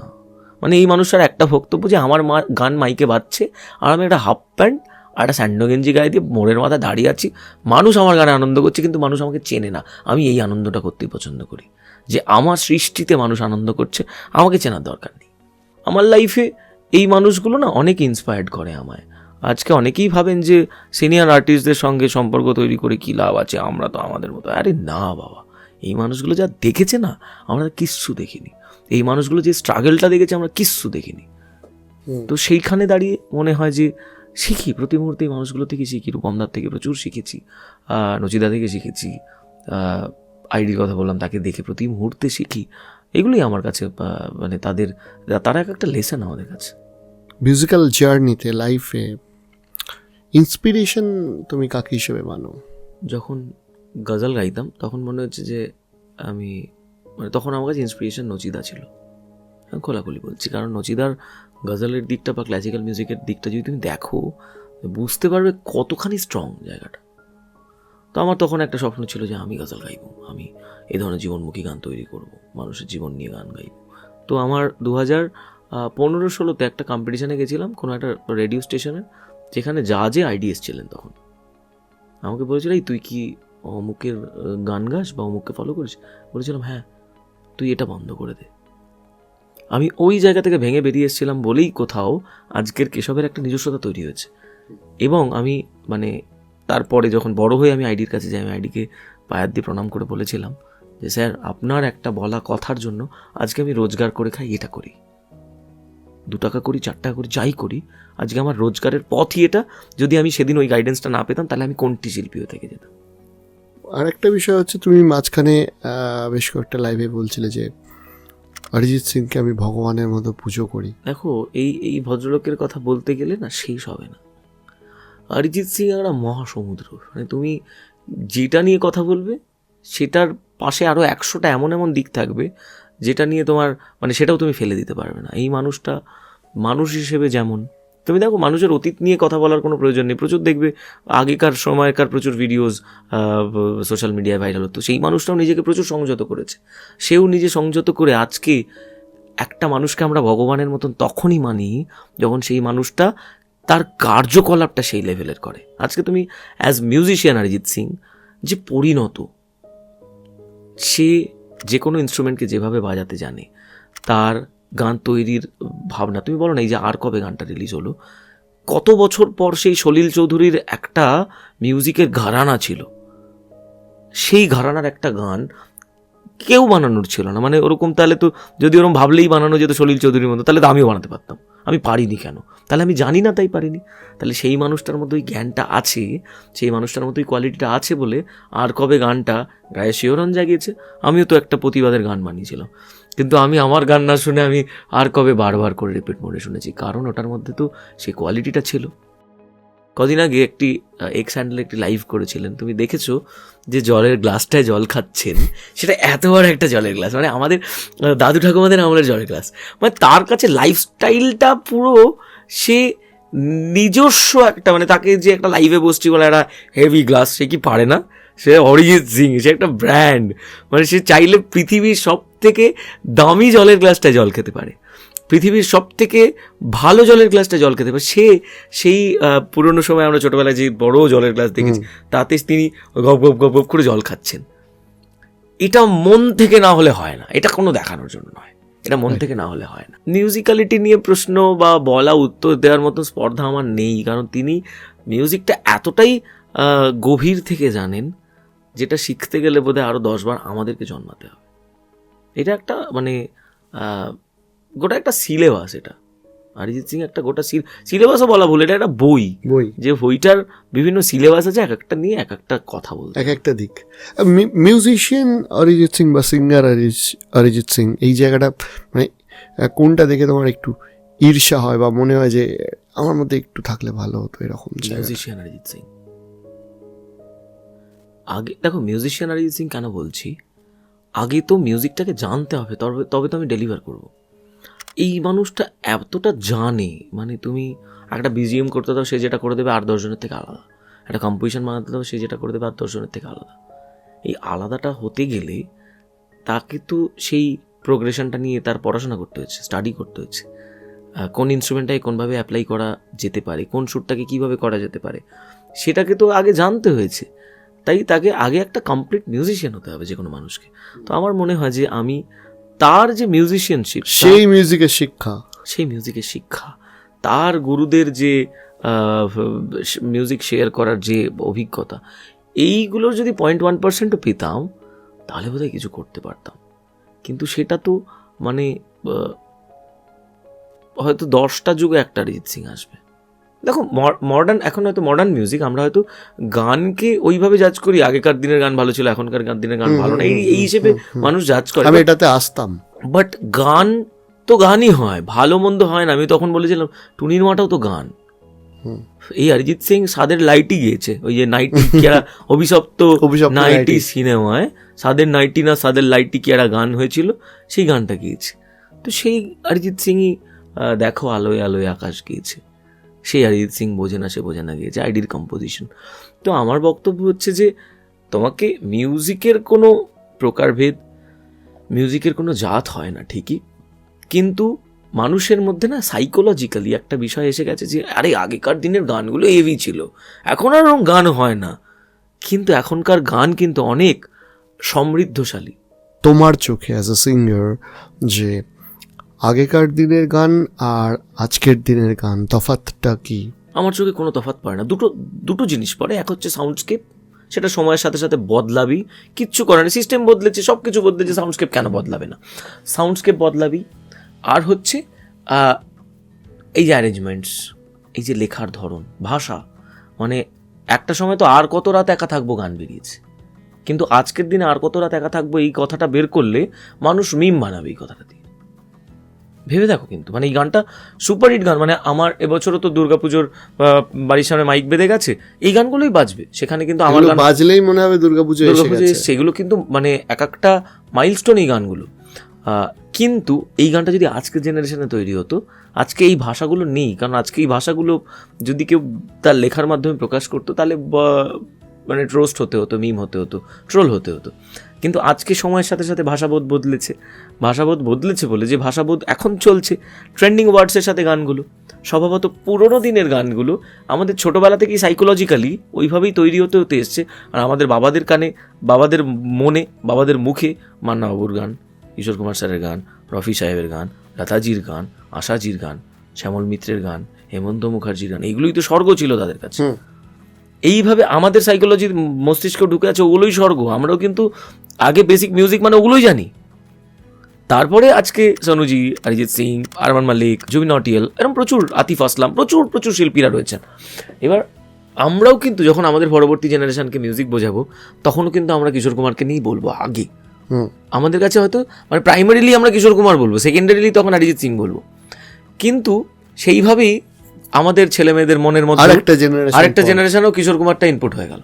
মানে এই মানুষটার একটা বক্তব্য যে আমার গান মাইকে বাজছে, আর আমি একটা হাফ প্যান্ট আর একটা স্যান্ডো গেঞ্জি গায়ে দিয়ে মোড়ের মাথায় দাঁড়িয়ে আছি, মানুষ আমার গানে আনন্দ করছে, কিন্তু মানুষ আমাকে চেনে না। আমি এই আনন্দটা করতেই পছন্দ করি, যে আমার সৃষ্টিতে মানুষ আনন্দ করছে, আমাকে চেনার দরকার নেই। আমার লাইফে এই মানুষগুলো না অনেক ইন্সপায়ার্ড করে আমায়। আজকে অনেকেই ভাবেন যে সিনিয়র আর্টিস্টদের সঙ্গে সম্পর্ক তৈরি করে কী লাভ আছে, আমরা তো আমাদের মতো। আরে না বাবা, এই মানুষগুলো যা দেখেছে না, আমরা কিচ্ছু দেখিনি। এই মানুষগুলো যে স্ট্রাগলটা দেখেছে, আমরা কিচ্ছু দেখিনি। তো সেইখানে দাঁড়িয়ে মনে হয় যে শিখি, প্রতি মুহূর্তে এই মানুষগুলো থেকে শিখি। রূপমদার থেকে প্রচুর শিখেছি, নচিদা থেকে শিখেছি, আইডির কথা বললাম, তাকে দেখে প্রতি মুহূর্তে শিখি। এগুলোই আমার কাছে মানে তারা একটা লেসন আমাদের কাছে। মিউজিক্যাল জার্নিতে, লাইফে ইন্সপিরেশন তুমি কাকে হিসেবে মানো? যখন গজল গাইতাম তখন মনে হচ্ছে যে তখন আমার কাছে ইন্সপিরেশন নচিদা ছিল। আমি খোলাখুলি বলছি, কারণ নচিদার গজলের দিকটা বা ক্লাসিক্যাল মিউজিকের দিকটা যদি তুমি দেখো, বুঝতে পারবে কতখানি স্ট্রং জায়গাটা। তো আমার তখন একটা স্বপ্ন ছিল যে আমি গজল গাইবো, আমি এই ধরনের জীবনমুখী গান তৈরি করব, মানুষের জীবন নিয়ে গান গাইব। তো আমার 2015-16 একটা কম্পিটিশানে গেছিলাম, কোনো একটা রেডিও স্টেশনে, যেখানে জাজে আইডি এসেছিলেন। তখন আমাকে বলেছিল, এই তুই কি অমুকের গান গাস বা অমুককে ফলো করিস? বলেছিলাম হ্যাঁ। তুই এটা বন্ধ করে দে। আমি ওই জায়গা থেকে ভেঙে বেরিয়ে এসেছিলাম বলেই কোথাও আজকের কেশবের একটা নিজস্বতা তৈরি হয়েছে। এবং আমি তারপরে যখন বড় হয়ে আমি আইডির কাছে যাই, আমি আইডিকে পায়ের দিয়ে প্রণাম করে বলেছিলাম যে স্যার, আপনার একটা বলা কথার জন্য আজকে আমি রোজগার করে খাই, এটা করি, 2 টাকা করি, 4 টাকা করি, যাই করি, আজকে আমার রোজগারের পথই এটা। যদি আমি সেদিন ওই গাইডেন্সটা না পেতাম, তাহলে আমি কোনটি শিল্পীও থেকে যেতাম। আর একটা বিষয় হচ্ছে, তুমি মাঝখানে বেশ কয়েকটা লাইভে বলছিলে যে অরিজিৎ সিংকে আমি ভগবানের মতো পুজো করি। দেখো, এই ভদ্রলোকের কথা বলতে গেলে না শেষ হবে না। অরিজিৎ সিং একটা মহাসমুদ্র। মানে তুমি যেটা নিয়ে কথা বলবে, সেটার পাশে আরও 100টা এমন এমন দিক থাকবে যেটা নিয়ে তোমার সেটাও তুমি ফেলে দিতে পারবে না। এই মানুষটা মানুষ হিসেবে যেমন, তুমি দেখো মানুষের অতীত নিয়ে কথা বলার কোনো প্রয়োজন নেই, প্রচুর দেখবে আগেকার সময়কার প্রচুর ভিডিওস সোশ্যাল মিডিয়ায় ভাইরাল হতো, সেই মানুষটাও নিজেকে প্রচুর সংযত করেছে, সেও নিজে সংযত করে আজকে একটা মানুষকে আমরা ভগবানের মতন তখনই মানি যখন সেই মানুষটা তার কার্যকলাপটা সেই লেভেলের করে। আজকে তুমি অ্যাজ মিউজিশিয়ান অরিজিৎ সিং যে পরিণত, সে যে কোনো ইনস্ট্রুমেন্টকে যেভাবে বাজাতে জানে, তার গান তৈরির ভাবনা, তুমি বলো না এই যে আর কবে গানটা রিলিজ হলো, কত বছর পর সেই সলিল চৌধুরীর একটা মিউজিকের ঘরানা ছিল, সেই ঘরানার একটা গান কেউ বানানোর ছিল না, মানে ওরকম তাহলে তো যদি ওরকম ভাবলেই বানানো যেত সলিল চৌধুরীর মতো, তাহলে তো আমিও বানাতে পারতাম, আমি পারিনি কেন? তাহলে আমি জানি না তাই পারিনি। তাহলে সেই মানুষটার মধ্যে ওই জ্ঞানটা আছে, সেই মানুষটার মধ্যে ওই কোয়ালিটিটা আছে বলে আর কবে গানটা গায়ে শিহরণ জাগিয়েছে। আমিও তো একটা প্রতিবাদের গান বানিয়েছিলাম, কিন্তু আমি আমার গান না শুনে আমি আর কবে বারবার করে রিপিট মোডে শুনেছি, কারণ ওটার মধ্যে তো সেই কোয়ালিটিটা ছিল। কদিন আগে একটি এক্স হ্যান্ডেলে একটি লাইভ করেছিলেন, তুমি দেখেছো যে জলের গ্লাসটায় জল খাচ্ছেন, সেটা এত বড় একটা জলের গ্লাস, মানে আমাদের দাদু ঠাকুমাদের আমলের জলের গ্লাস, মানে তার কাছে লাইফস্টাইলটা পুরো সে নিজস্ব একটা, মানে তাকে যে একটা লাইভে বসছি বলে একটা হেভি গ্লাস, সে কি পারে না? সে অরিজিৎ সিং, সে একটা ব্র্যান্ড, মানে সে চাইলে পৃথিবীর সব থেকে দামি জলের গ্লাসটায় জল খেতে পারে, পৃথিবীর সব থেকে ভালো জলের গ্লাসটা জল খেতে পারে। সে সেই পুরোনো সময় আমরা ছোটবেলায় যে বড় জলের গ্লাস দেখেছি, তাতে তিনি গপ গপ গপ গপ করে জল খাচ্ছেন। এটা মন থেকে না হলে হয় না, এটা কোনো দেখানোর জন্য নয়, এটা মন থেকে না হলে হয় না। মিউজিক্যালিটি নিয়ে প্রশ্ন বা বলা উত্তর দেওয়ার মতো স্পর্ধা আমার নেই, কারণ তিনি মিউজিকটা এতটাই গভীর থেকে জানেন, যেটা শিখতে গেলে বোধহয় আরও 10 বার আমাদেরকে জন্মাতে হবে। এটা একটা মানে গোটা একটা সিলেবাস, এটা অরিজিৎ সিং একটা গোটা সিলেবাসও বলা ভুল, এটা একটা বই, যে বইটার বিভিন্ন সিলেবাস আছে, এক একটা নিয়ে এক একটা কথা বলতে, এক একটা দিক। মিউজিশিয়ান অরিজিৎ সিং বা সিঙ্গার অরিজিৎ সিং, এই জায়গাটা মানে কোনটা দেখে তোমার একটু ঈর্ষা হয় বা মনে হয় যে আমার মধ্যে একটু থাকলে ভালো হতো এরকম? মিউজিশিয়ান অরিজিৎ সিং আগে দেখো, মিউজিশিয়ান অরিজিৎ সিং কেন বলছি, আগে তো মিউজিকটাকে জানতে হবে, তবে তো আমি ডেলিভার করবো। এই মানুষটা এতটা জানে, মানে তুমি একটা বিজিএম করতে দাও, সে যেটা করে দেবে 8-10 জনের থেকে আলাদা, একটা কম্পোজিশন বানাতে দাও, সে যেটা করে দেবে 8-10 জনের থেকে আলাদা। এই আলাদাটা হতে গেলে তাকে তো সেই প্রোগ্রেশনটা নিয়ে তার পড়াশোনা করতে হচ্ছে, স্টাডি করতে হচ্ছে, কোন ইনস্ট্রুমেন্টটাকে কোনভাবে অ্যাপ্লাই করা যেতে পারে, কোন সুরটাকে কীভাবে করা যেতে পারে, সেটাকে তো আগে জানতে হয়েছে। তাই তাকে আগে একটা কমপ্লিট মিউজিশিয়ান হতে হবে যে কোনো মানুষকে। তো আমার মনে হয় যে আমি তার যে মিউজিশিয়ানশিপ, সেই মিউজিকের শিক্ষা, তার গুরুদের যে মিউজিক শেয়ার করার যে অভিজ্ঞতা, এইগুলোর যদি 0.1%ও পেতাম তাহলে বোধহয় কিছু করতে পারতাম। কিন্তু সেটা তো মানে হয়তো 10টা যুগে একটা অরিজিৎ সিং আসবে। দেখো মডার্ন, এখন হয়তো মডার্ন মিউজিক আমরা হয়তো গানকে ওইভাবে জাজ করি, আগেকার দিনের গান ভালো ছিল, এখনকার দিনের গান ভালো না, এই হিসেবে মানুষ জাজ করে। আমি এটাতে আসতাম, বাট গান তো গানই হয়, ভালো মন্দ হয় না। আমি তখন বলেছিলাম টুনির মাটাও তো গান। এই অরিজিৎ সিং সাদের লাইটই গিয়েছে, ওই যে নাইটি কি একটা অভিশপ্ত নাইটি সিনেমায় সাদের নাইটি না সাদের লাইটি কি একটা গান হয়েছিল, সেই গানটা গিয়েছে। তো সেই অরিজিৎ সিংই দেখো আলোয় আলোয় আকাশ গিয়েছে, সেই অরিজিৎ সিং বোঝে না, সে বোঝে না গিয়েছে আইডির কম্পোজিশন। তো আমার বক্তব্য হচ্ছে যে তোমাকে মিউজিকের কোনো প্রকারভেদ, মিউজিকের কোনো জাত হয় না ঠিকই, কিন্তু মানুষের মধ্যে না সাইকোলজিক্যালি একটা বিষয় এসে গেছে যে আরে আগেকার দিনের গানগুলো হেভি ছিল, এখন আর ওরকম গান হয় না। কিন্তু এখনকার গান কিন্তু অনেক সমৃদ্ধশালী। তোমার চোখে অ্যাজ এ সিঙ্গার যে আগেকার দিনের গান আর আজকের দিনের গান তফাৎটা কি? আমার চোখে কোনো তফাৎ পড়ে না। দুটো জিনিস পড়ে। এক হচ্ছে সাউন্ডস্কেপ, সেটা সময়ের সাথে সাথে বদলাবি, কিচ্ছু করে না, সিস্টেম বদলেছে, সব কিছু বদলেছে, সাউন্ডস্কেপ কেন বদলাবে না, সাউন্ডস্কেপ বদলাবি। আর হচ্ছে এই যে অ্যারেঞ্জমেন্টস, এই যে লেখার ধরন, ভাষা, মানে একটা সময় তো আর কত রাত একা থাকবো গান বেরিয়েছে, কিন্তু আজকের দিনে আর কত রাত একা থাকবো এই কথাটা বের করলে মানুষ মিম বানাবে এই কথাটা দিয়ে। ভেবে দেখো কিন্তু, মানে এই গানটা সুপারহিট গান, মানে আমার এবছরও তো দুর্গাপুজোর বাড়ির সামনে মাইক বেঁধে গেছে, এই গানগুলোই বাজবে সেখানে, কিন্তু আমার গান বাজলেই মনে হবে দুর্গাপুজো এসে গেছে। সেগুলো কিন্তু মানে এক একটা মাইলস্টোন এই গানগুলো। কিন্তু এই গানটা যদি আজকের জেনারেশনে তৈরি হতো, আজকে এই ভাষাগুলো নেই, কারণ আজকে এই ভাষাগুলো যদি কেউ তার লেখার মাধ্যমে প্রকাশ করতো তাহলে মানে রোস্ট হতে হতো, মিম হতে হতো, ট্রোল হতে হতো। কিন্তু আজকে সময়ের সাথে সাথে ভাষাবোধ বদলেছে বলে যে ভাষাবোধ এখন চলছে ট্রেন্ডিং ওয়ার্ডসের সাথে গানগুলো। স্বভাবত পুরোনো দিনের গানগুলো আমাদের ছোটোবেলা থেকেই সাইকোলজিক্যালি ওইভাবেই তৈরি হতে হতে এসছে। আর আমাদের বাবাদের কানে, বাবাদের মনে, বাবাদের মুখে মান্না বাবুর গান, কিশোর কুমার স্যারের গান, রফি সাহেবের গান, লতাজির গান, আশাজির গান, শ্যামল মিত্রের গান, হেমন্ত মুখার্জির গান, এইগুলোই তো স্বর্গ ছিল তাদের কাছে। এইভাবে আমাদের সাইকোলজি মস্তিষ্কে ঢুকে আছে, ওগুলোই স্বর্গ। আমরাও কিন্তু আগে বেসিক মিউজিক মানে ওগুলোই জানি। তারপরে আজকে সনুজি, অরিজিৎ সিং, আরমান মালিক, জুবিন নটিয়াল, এরকম প্রচুর, আতিফ আসলাম, প্রচুর শিল্পীরা রয়েছেন। এবার আমরাও কিন্তু যখন আমাদের পরবর্তী জেনারেশনকে মিউজিক বোঝাবো, তখনও কিন্তু আমরা কিশোর কুমারকে নিয়েই বলবো আগে। আমাদের কাছে হয়তো মানে প্রাইমারিলি আমরা কিশোর কুমার বলবো, সেকেন্ডারিলি তখন অরিজিৎ সিং বলবো। কিন্তু সেইভাবেই আমাদের ছেলে মেয়েদের মনের মধ্যে আরেকটা জেনারেশনও কিশোর কুমারটা ইনপুট হয়ে গেল।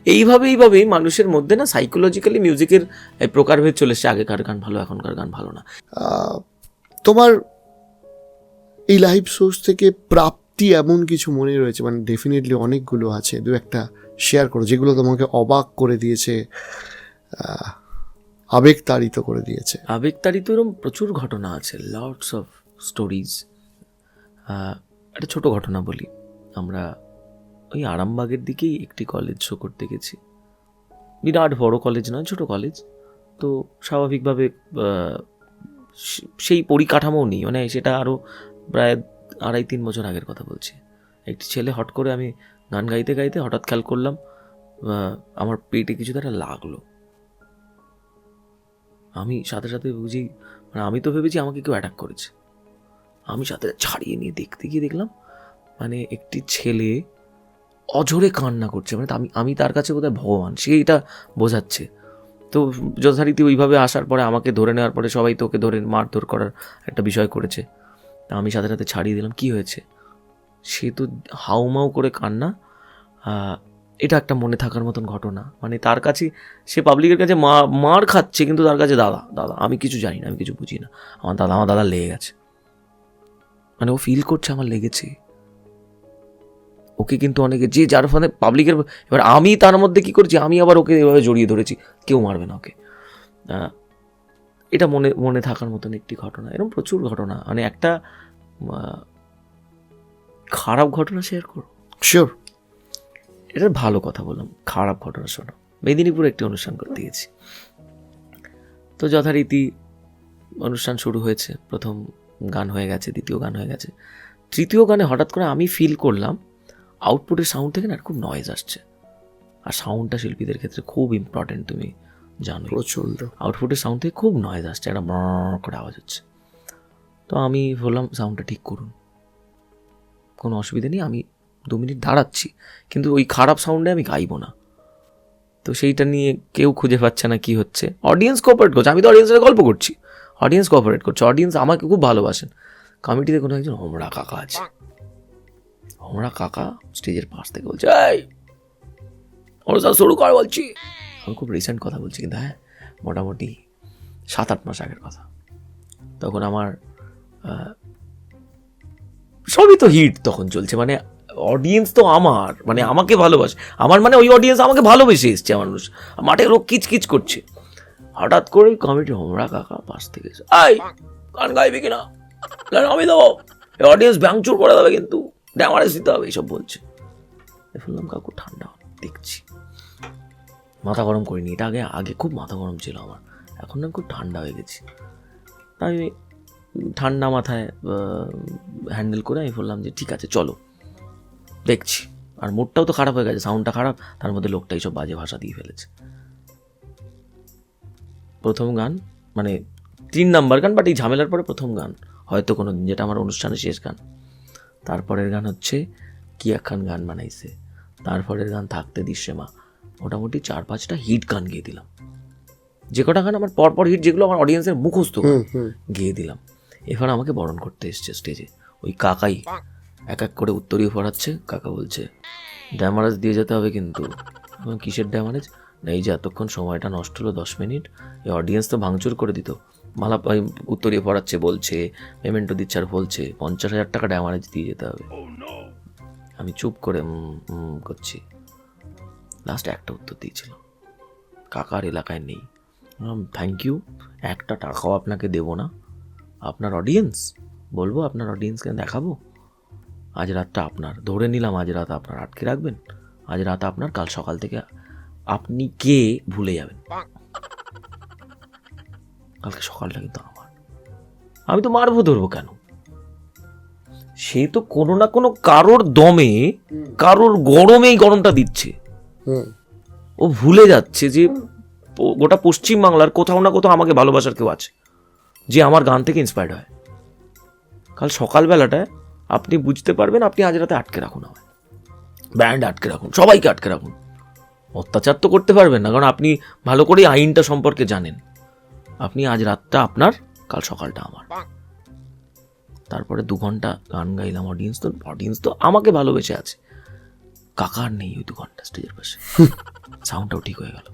এইভাবেই মানুষের মধ্যে না সাইকোলজিক্যালি মিউজিকের প্রকারভেদ চলে এসছে। আগেকার গান ভালো, এখনকার গান ভালো না। তোমার এই লাইভ সোর্স থেকে প্রাপ্তি এমন কিছু মনে রয়েছে? মানে ডেফিনেটলি অনেকগুলো আছে, দু একটা শেয়ার করো যেগুলো তোমাকে অবাক করে দিয়েছে, আবেগতাড়িত করে দিয়েছে। আবেগতাড়িত এরকম প্রচুর ঘটনা আছে, লটস অফ স্টোরিজ। একটা ছোট ঘটনা বলি। আমরা ওই আরামবাগের দিকেই একটি কলেজ শো করতে গেছি। বিরাট বড় কলেজ নয়, ছোট কলেজ। তো স্বাভাবিকভাবে সেই পরিকাঠামো নেই, মানে সেটা আরও প্রায় 2.5-3 বছর আগের কথা বলছি। একটি ছেলে হট করে, আমি গান গাইতে গাইতে হঠাৎ খেয়াল করলাম আমার পেটে কিছু একটা লাগলো। আমি সাথে সাথে বুঝি, মানে আমি তো ভেবেছি আমাকে কেউ অ্যাটাক করেছে। আমি সাথে ছাড়িয়ে নিয়ে দেখতে গিয়ে দেখলাম মানে একটি ছেলে অঝরে কান্না করছে। মানে আমি তার কাছে বোধহয় ভগবান, সেইটা বোঝাচ্ছে। তো যথারীতি ওইভাবে আসার পরে আমাকে ধরে নেওয়ার পরে সবাই তো ওকে ধরে মারধর করার একটা বিষয় করেছে। তা আমি সাথে সাথে ছাড়িয়ে দিলাম। কি হয়েছে? সে তো হাউমাউ করে কান্না। এটা একটা মনে থাকার মতন ঘটনা। মানে তার কাছে, সে পাবলিকের কাছে মার খাচ্ছে, কিন্তু তার কাছে দাদা আমি কিছু জানি না, আমি কিছু বুঝি না, আমার দাদা লেগে গেছে। মানে ও ফিল করছে আমার লেগেছে। ওকে কিন্তু অনেকে যে যার ফলে পাবলিকের, এবার আমি তার মধ্যে কি করছি, আমি আবার ওকে এভাবে জড়িয়ে ধরেছি, কেউ মারবে না ওকে। এটা মনে থাকার মতন একটি ঘটনা। এরকম প্রচুর ঘটনা। মানে একটা খারাপ ঘটনা শেয়ার করো? শিওর। এটা ভালো কথা বললাম, খারাপ ঘটনা শোনো। মেদিনীপুরে একটি অনুষ্ঠান করতে গেছি। তো যথারীতি অনুষ্ঠান শুরু হয়েছে, প্রথম গান হয়ে গেছে, দ্বিতীয় গান হয়ে গেছে, তৃতীয় গানে হঠাৎ করে আমি ফিল করলাম আউটপুটের সাউন্ড থেকে না খুব নয়েজ আসছে। আর সাউন্ডটা শিল্পীদের ক্ষেত্রে খুব ইম্পর্টেন্ট, তুমি জানো। প্রচন্ড আউটপুটের সাউন্ড থেকে খুব নয়েজ আসছে, একটা করে আওয়াজ হচ্ছে। তো আমি বললাম সাউন্ডটা ঠিক করুন। কোনো অসুবিধা নেই, আমি 2 মিনিট দাঁড়াচ্ছি, কিন্তু ওই খারাপ সাউন্ডে আমি গাইবো না। তো সেইটা নিয়ে কেউ খুঁজে পাচ্ছে না কি হচ্ছে। অডিয়েন্স কোঅপারেট করছে, আমি তো অডিয়েন্সের গল্প করছি, অডিয়েন্স কোঅপারেট করছে। অডিয়েন্স আমাকে খুব ভালোবাসেন। কমিটিতে কোনো একজন হোমরা কাকা আছে। হোমরা কাকা স্টেজের পাশ থেকে বলছে, এই অনুষ্ঠান শুরু কর বলছি। আমি খুব রিসেন্ট কথা বলছি, কিন্তু হ্যাঁ মোটামুটি 7-8 মাস আগের কথা। তখন আমার সবই তো হিট তখন চলছে, মানে অডিয়েন্স তো আমার, মানে আমাকে ভালোবাসে। আমার মানে ওই অডিয়েন্স আমাকে ভালোবেসে এসছে। মানুষ মাঠে লোক কিচকিচ করছে। হঠাৎ করে কমিটি হোমরা কাকা পাশ থেকে এসে, এই গান গাইবি কিনা, আমি দেবো, অডিয়েন্স ব্যাংচুর করে দেবে, কিন্তু ড্যামারেজ দিতে হবে, এইসব বলছে। শুনলাম কাকু ঠান্ডা দেখছি, মাথা গরম করিনি। এটা আগে খুব মাথা গরম ছিল আমার, এখন না খুব ঠান্ডা হয়ে গেছি। তাই আমি ঠান্ডা মাথায় হ্যান্ডেল করে আমি বললাম যে ঠিক আছে চলো দেখছি। আর মুডটাও তো খারাপ হয়ে গেছে, সাউন্ডটা খারাপ, তার মধ্যে লোকটা এইসব বাজে ভাষা দিয়ে ফেলেছে। প্রথম গান মানে 3 নাম্বার গান, বাট এই ঝামেলার পরে প্রথম গান হয়তো কোনো দিন, যেটা আমার অনুষ্ঠানের শেষ গান। তারপরের গান হচ্ছে কি একখান গান বানাইছে, তারপরের গান থাকতে দিচ্ছে মা। মোটামুটি 4-5টা হিট গান গিয়ে দিলাম। যে কটা গান আমার পরপর হিট, যেগুলো আমার অডিয়েন্সের মুখস্থ গিয়ে দিলাম। এবার আমাকে বরণ করতে এসছে স্টেজে ওই কাকাই, এক এক করে উত্তরীয় পড়াচ্ছে। কাকা বলছে ড্যামারেজ দিয়ে যেতে হবে, কিন্তু কিসের ড্যামারেজ? না এই যে এতক্ষণ সময়টা নষ্ট হলো 10 মিনিট, এই অডিয়েন্স তো ভাঙচুর করে দিত, মালা উত্তরীয় পড়াচ্ছে বলছে, পেমেন্টও দিচ্ছে আর বলছে 50,000 টাকা ড্যামারেজ দিয়ে যেতে হবে। আমি চুপ করে করছি। লাস্টে একটা উত্তর দিয়েছিল, কাকার এলাকায় নেই। থ্যাংক ইউ, একটা টাকাও আপনাকে দেবো না, আপনার অডিয়েন্স বলবো, আপনার অডিয়েন্সকে দেখাবো, আজ রাতটা আপনার, ধরে নিলাম আজ রাত আপনার, আটকে রাখবেন, আজ রাত আপনার, কাল সকাল থেকে আপনি কে ভুলে যাবেন, কালকে সকালটা কিন্তু আমার। আমি তো মারবো ধরবো কেন, সে তো কোনো না কোনো কারোর দমে, কারোর গরমেই গরমটা দিচ্ছে। ও ভুলে যাচ্ছে যে গোটা পশ্চিম বাংলার কোথাও না কোথাও আমাকে ভালোবাসার কেউ আছে, যে আমার গান থেকে ইন্সপায়ার্ড হয়। কাল সকালবেলাটায় আপনি বুঝতে পারবেন, আপনি আজ রাতে আটকে রাখুন, আমার ব্যান্ড আটকে রাখুন, সবাইকে আটকে রাখুন। অত্যাচার তো করতে পারবেন না, কারণ আপনি ভালো করেই আইনটা সম্পর্কে জানেন। আপনি আজ রাতটা আপনার, কাল সকালটা আমার। তারপরে 2 ঘন্টা গান গাইলাম, অডিয়েন্স তো আমাকে ভালোবেসে আছে। কাকার নেই ওই 2 ঘন্টা স্টেজের পাশে, সাউন্ডটাও ঠিক হয়ে গেল।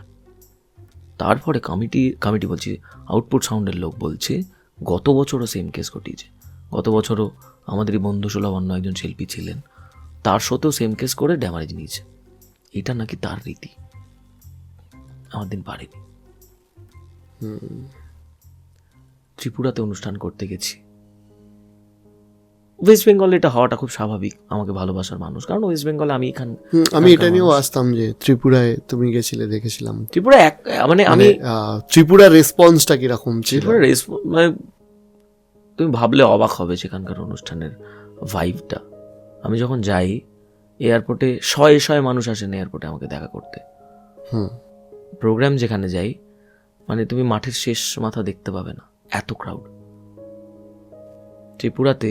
তারপরে কমিটি বলছি, আউটপুট সাউন্ডের লোক বলছে গত বছরও সেম কেস ঘটিয়েছে, গত বছরও আমাদেরই বন্ধু সুলভ অন্য একজন শিল্পী ছিলেন, তার সাথেও সেম কেস করে ড্যামারেজ নিয়েছে। এটা নাকি তার রীতি, আমার দিন পারেনি। ত্রিপুরাতে অনুষ্ঠান করতে গেছি, ওয়েস্ট বেঙ্গলে এটা হওয়াটা খুব স্বাভাবিক, আমাকে ভালোবাসার মানুষ, কারণ ওয়েস্ট বেঙ্গলে আমি আমি এটা নিয়েও আসতাম যে ত্রিপুরায় তুমি গেছিলে, দেখেছিলাম ত্রিপুরা মানে আমি ত্রিপুরার রেসপন্সটা কিরকম ছিল, মানে তুমি ভাবলে অবাক হবে সেখানকার অনুষ্ঠানের ভাইবটা। আমি যখন যাই এয়ারপোর্টে, শয়ে মানুষ আসেন এয়ারপোর্টে আমাকে দেখা করতে। প্রোগ্রাম যেখানে যাই, মানে তুমি মাঠের শেষ মাথা দেখতে পাবে না, এত ক্রাউড। ত্রিপুরাতে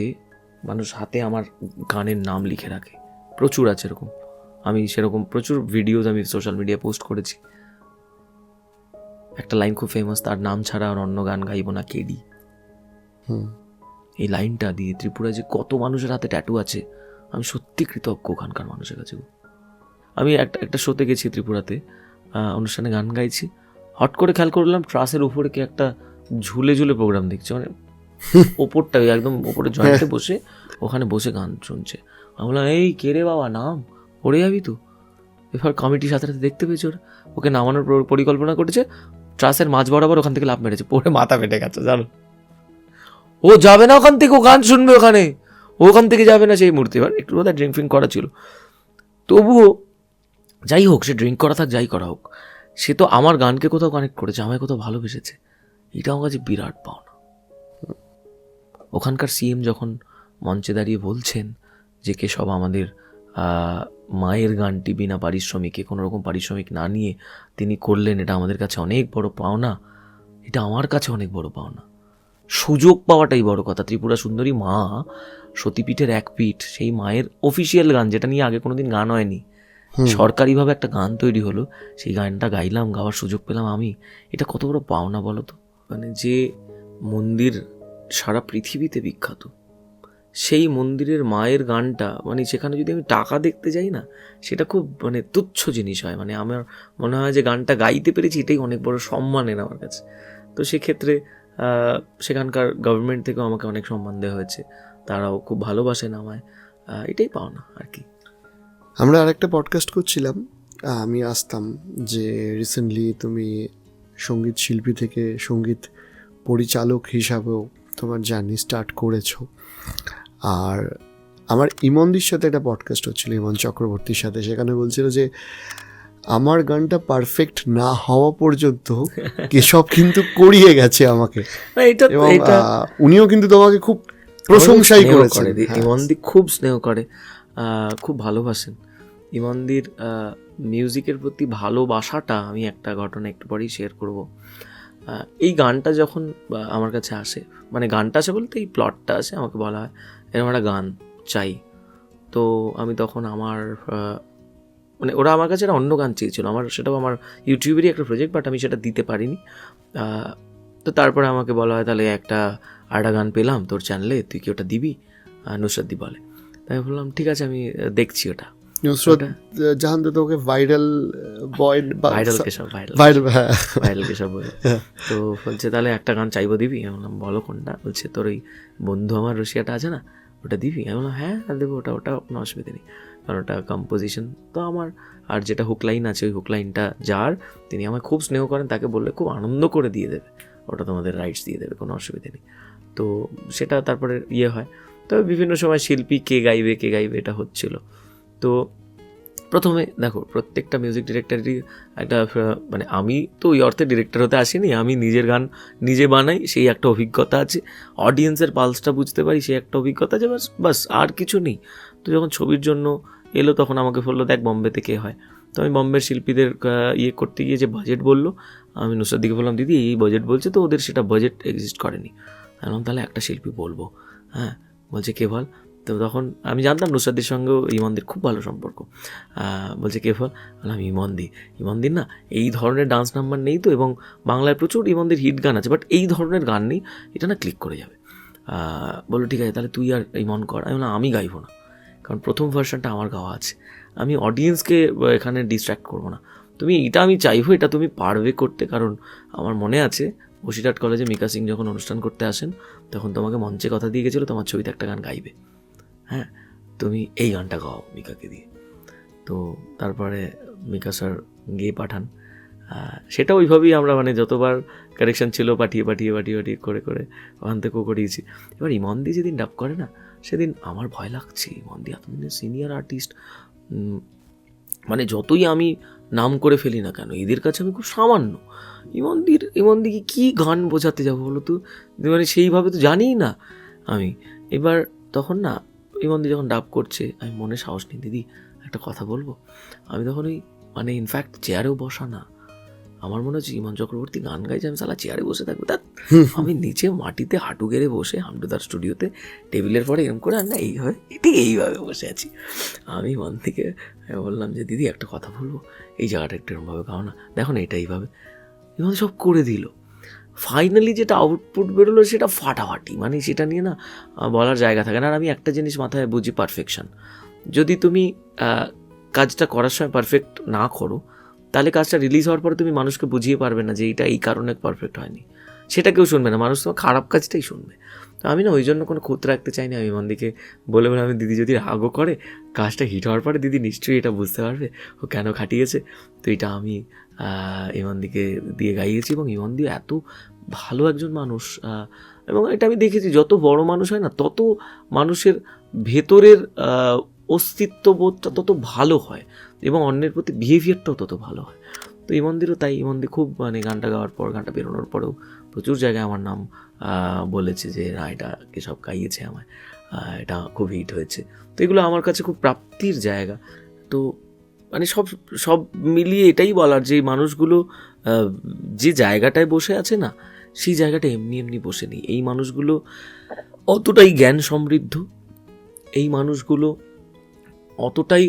মানুষ হাতে আমার গানের নাম লিখে রাখে, প্রচুর আছে এরকম। আমি সেরকম প্রচুর ভিডিওজ আমি সোশ্যাল মিডিয়ায় পোস্ট করেছি। একটা লাইন খুব ফেমাস, তার নাম ছাড়া আর অন্য গান গাইব না কেডি। এই লাইনটা দিয়ে ত্রিপুরায় যে কত মানুষের হাতে ট্যাটু আছে, আমি সত্যি কৃতজ্ঞ ওখানকার মানুষের কাছে। আমি একটা শোতে গেছি ত্রিপুরাতে, অনুষ্ঠানে গান গাইছি, হট করে খেয়াল করলাম ট্রাসের উপরে কি একটা ঝুলে প্রোগ্রাম দেখছে, মানে ওপরটা একদম ওপরে জয়েন্টে বসে, ওখানে বসে গান শুনছে। আমি বললাম, এই কে রে বাবা, নাম, পড়ে যাবি তো। এবার কমিটির সাথে দেখতে পেয়েছে, ওকে নামানোর পরিকল্পনা করেছে, ট্রাসের মাঝ বরাবর ওখান থেকে লাফ মেরেছে, পড়ে মাথা ফেটে গেছে জানো। ও যাবে না ওখান থেকে, ও গান শুনবে ওখানে, ওখান থেকে যাবে না সেই মুহূর্তে। এবার একটু বোধহয় ড্রিঙ্ক ফিঙ্ক করা ছিল, তবুও যাই হোক, সে ড্রিঙ্ক করা থাক, যাই করা হোক, সে তো আমার গানকে কোথাও কানেক্ট করেছে, আমায় কোথাও ভালোবেসেছে। এটা আমার কাছে বিরাট পাওনা। ওখানকার সিএম যখন মঞ্চে দাঁড়িয়ে বলছেন যে কেশব আমাদের মায়ের গানটি বিনা পারিশ্রমিকে, কোনো রকম পারিশ্রমিক না নিয়ে তিনি করলেন, এটা আমাদের কাছে অনেক বড় পাওনা, এটা আমার কাছে অনেক বড় পাওনা। সুযোগ পাওয়াটাই বড় কথা। ত্রিপুরা সুন্দরী মা, সতীপীঠের এক পীঠ, সেই মায়ের অফিসিয়াল গান, যেটা নিয়ে আগে কোনোদিন গান হয়নি, সরকারিভাবে একটা গান তৈরি হলো, সেই গানটা গাইলাম, গাওয়ার সুযোগ পেলাম আমি। এটা কত বড় পাওনা বলো তো। মানে যে মন্দির সারা পৃথিবীতে বিখ্যাত, সেই মন্দিরের মায়ের গানটা, মানে সেখানে যদি আমি টাকা দেখতে যাই না, সেটা খুব মানে তুচ্ছ জিনিস হয়। মানে আমার মনে হয় যে গানটা গাইতে পেরেছি, এটাই অনেক বড় সম্মানের আমার কাছে। তো সেক্ষেত্রে সেখানকার গভর্নমেন্ট থেকেও আমাকে অনেক সম্মান দেওয়া হয়েছে, তারাও খুব ভালোবাসেন আমায়, এটাই পাওনা আর কি। আমরা আরেকটা পডকাস্ট করছিলাম, আমি আসতাম যে রিসেন্টলি তুমি সঙ্গীত শিল্পী থেকে সঙ্গীত পরিচালক হিসাবেও তোমার জার্নি স্টার্ট করেছো। আর আমার ইমনদির সাথে একটা পডকাস্ট হচ্ছিল, ইমন চক্রবর্তীর সাথে, সেখানে বলছিল যে আমার গানটা পারফেক্ট না হওয়া পর্যন্ত কেশব কিন্তু করিয়ে গেছে আমাকে, এবং উনিও কিন্তু তোমাকে খুব প্রশংসাই করেছেন। ইমনদি খুব স্নেহ করে, খুব ভালোবাসেন। ইমনদির মিউজিকের প্রতি ভালোবাসাটা আমি একটা ঘটনা একটু পরেই শেয়ার করব। এই গানটা যখন আমার কাছে আসে, মানে গানটা আসে বলতে এই প্লটটা আসে, আমাকে বলা হয় এরকম একটা গান চাই। তো আমি তখন আমার মানে ওরা আমার কাছে একটা অন্য গান চেয়েছিল, সেটাও আমার ইউটিউবেরই একটা প্রজেক্ট, বাট আমি সেটা দিতে পারিনি। তো তারপরে আমাকে বলা হয় তাহলে একটা গান পেলাম তোর চ্যানেলে, তুই কি ওটা দিবি? নুসরাত দি বলে। তাই বললাম ঠিক আছে, আমি দেখছি ওটা। নুসরত জাহান তো তোকে ভাইরাল বয় ভাইরাল কেশব, ভাইরাল ভাইরাল, হ্যাঁ ভাইরাল কেশব বলে। তো বলছে তাহলে একটা গান চাইবো, দিবি? আমি বললাম বলো কোনটা? বলছে তোর ওই বন্ধু আমার রসিয়াটা আছে না, ওটা দিবি? আমি বললাম হ্যাঁ দেবো, ওটা কোনো অসুবিধা নেই, কারণ ওটা কম্পোজিশন তো আমার। আর যেটা হুক লাইন আছে, ওই হুক লাইনটা যার, তিনি আমায় খুব স্নেহ করেন, তাকে বললে খুব আনন্দ করে দিয়ে দেবে, ওটা তোমাদের রাইটস দিয়ে দেবে, কোনো অসুবিধা নেই। তো সেটা তারপরে হয়। তবে বিভিন্ন সময় শিল্পী কে গাইবে এটা হচ্ছিল। তো প্রথমে দেখো, প্রত্যেকটা মিউজিক ডিরেক্টরেরই একটা মানে, আমি তো ওই অর্থে ডিরেক্টর হতে আসিনি, আমি নিজের গান নিজে বানাই, সেই একটা অভিজ্ঞতা আছে, অডিয়েন্সের পালসটা বুঝতে পারি, সেই একটা অভিজ্ঞতা আছে, বাস আর কিছু নেই। তো যখন ছবির জন্য এলো, তখন আমাকে বললো দেখ বম্বেতে কে হয়। তো আমি বম্বের শিল্পীদের করতে গিয়ে যে বাজেট বললো, আমি নুসরাত দিকে বললাম দিদি এই বাজেট বলছে, তো ওদের সেটা বাজেট এক্সিস্ট করেনি। আমি বললাম তাহলে একটা শিল্পী বলবো। হ্যাঁ, বলছে কে বল। তো তখন আমি জানতাম নুসরাতদের সঙ্গেও ইমনদের খুব ভালো সম্পর্ক। বলছে কে বল। বললাম ইমনদের না এই ধরনের ডান্স নাম্বার নেই তো, এবং বাংলায় প্রচুর ইমনদের হিট গান আছে, বাট এই ধরনের গান নেই, এটা না ক্লিক করে যাবে। বললো ঠিক আছে তাহলে তুই আর ইমন কর। আমি বললাম আমি গাইবো না, কারণ প্রথম ভার্সনটা আমার গাওয়া আছে, আমি অডিয়েন্সকে এখানে ডিস্ট্র্যাক্ট করবো না। তুমি এটা আমি চাইবো, এটা তুমি পারবে করতে, কারণ আমার মনে আছে বসিরহাট কলেজে মিকা সিং যখন অনুষ্ঠান করতে আসেন, তখন তোমাকে মঞ্চে কথা দিয়ে গেছিলো তোমার ছবিতে একটা গান গাইবে, হ্যাঁ তুমি এই গানটা গাও মিকাকে দিয়ে। তো তারপরে মিকা স্যার গিয়ে পাঠান, সেটা ওইভাবেই আমরা মানে যতবার কারেকশন ছিল পাঠিয়ে করে ওখান থেকেও করিয়েছি। এবার ইমনদি যেদিন ডাব করে না, সেদিন আমার ভয় লাগছে। ইমনদি এতদিনের সিনিয়র আর্টিস্ট, মানে যতই আমি নাম করে ফেলি না কেন, এদের কাছে আমি খুব সামান্য। ইমনদিকে কী গান বোঝাতে যাবো বলো তো, মানে সেইভাবে তো জানিই না আমি। এবার তখন না ইমনদি যখন ডাব করছে, আমি মনে সাহস নিই, দিদি একটা কথা বলবো। আমি তখন ওই মানে ইনফ্যাক্ট চেয়ারেও বসা না, আমার মনে হচ্ছে ইমন চক্রবর্তী গান গাইছে, আমি সালা চেয়ারে বসে থাকবো। তা আমি নিচে মাটিতে হাঁটু গেড়ে বসে হামডুদার স্টুডিওতে টেবিলের পরে এরকম করে, আর না এইভাবে বসে আছি। আমি মন থেকে বললাম যে দিদি একটা কথা বলবো, এই জায়গাটা একটু এরকমভাবে গাও না, দেখো না এটা এইভাবে। ইমন সব করে দিল। ফাইনালি যেটা আউটপুট বেরোলো সেটা ফাটাফাটি, মানে সেটা নিয়ে না বলার জায়গা থাকে না। আর আমি একটা জিনিস মাথায় বুঝি, পারফেকশন। যদি তুমি কাজটা করার সময় পারফেক্ট না করো, তাহলে কাজটা রিলিজ হওয়ার পরে তুমি মানুষকে বুঝিয়ে পারবে না যে এইটা এই কারণে পারফেক্ট হয়নি, সেটা কেউ শুনবে না, মানুষ তোমার খারাপ কাজটাই শুনবে। তো আমি না ওই জন্য কোনো খুঁত রাখতে চাই না। আমি ইমনদিকে বলে আমি দিদি যদি রাগও করে, কাজটা হিট হওয়ার পরে দিদি নিশ্চয়ই এটা বুঝতে পারবে ও কেন খাটিয়েছে। তো এটা আমি ইমনদিকে দিয়ে গাইয়েছি, এবং ইমনদি এত ভালো একজন মানুষ, এবং এটা আমি দেখেছি যত বড় মানুষ হয় না, তত মানুষের ভেতরের অস্তিত্ববোধটা তত ভালো হয়, এবং অন্যের প্রতি বিহেভিয়ারটাও তত ভালো হয়। তো ইমনদিরও তাই। ইমনদি খুব মানে গানটা গাওয়ার পর, গানটা বেরোনোর পরেও প্রচুর জায়গায় আমার নাম বলেছে যে না এটা কে সব গাইয়েছে আমায়, এটা খুব হিট হয়েছে। তো এগুলো আমার কাছে খুব প্রাপ্তির জায়গা। তো মানে সব মিলিয়ে এটাই বলার যে মানুষগুলো যে জায়গাটায় বসে আছে না, সেই জায়গাটা এমনি বসে নেই। এই মানুষগুলো অতটাই জ্ঞান সমৃদ্ধ, এই মানুষগুলো অতটাই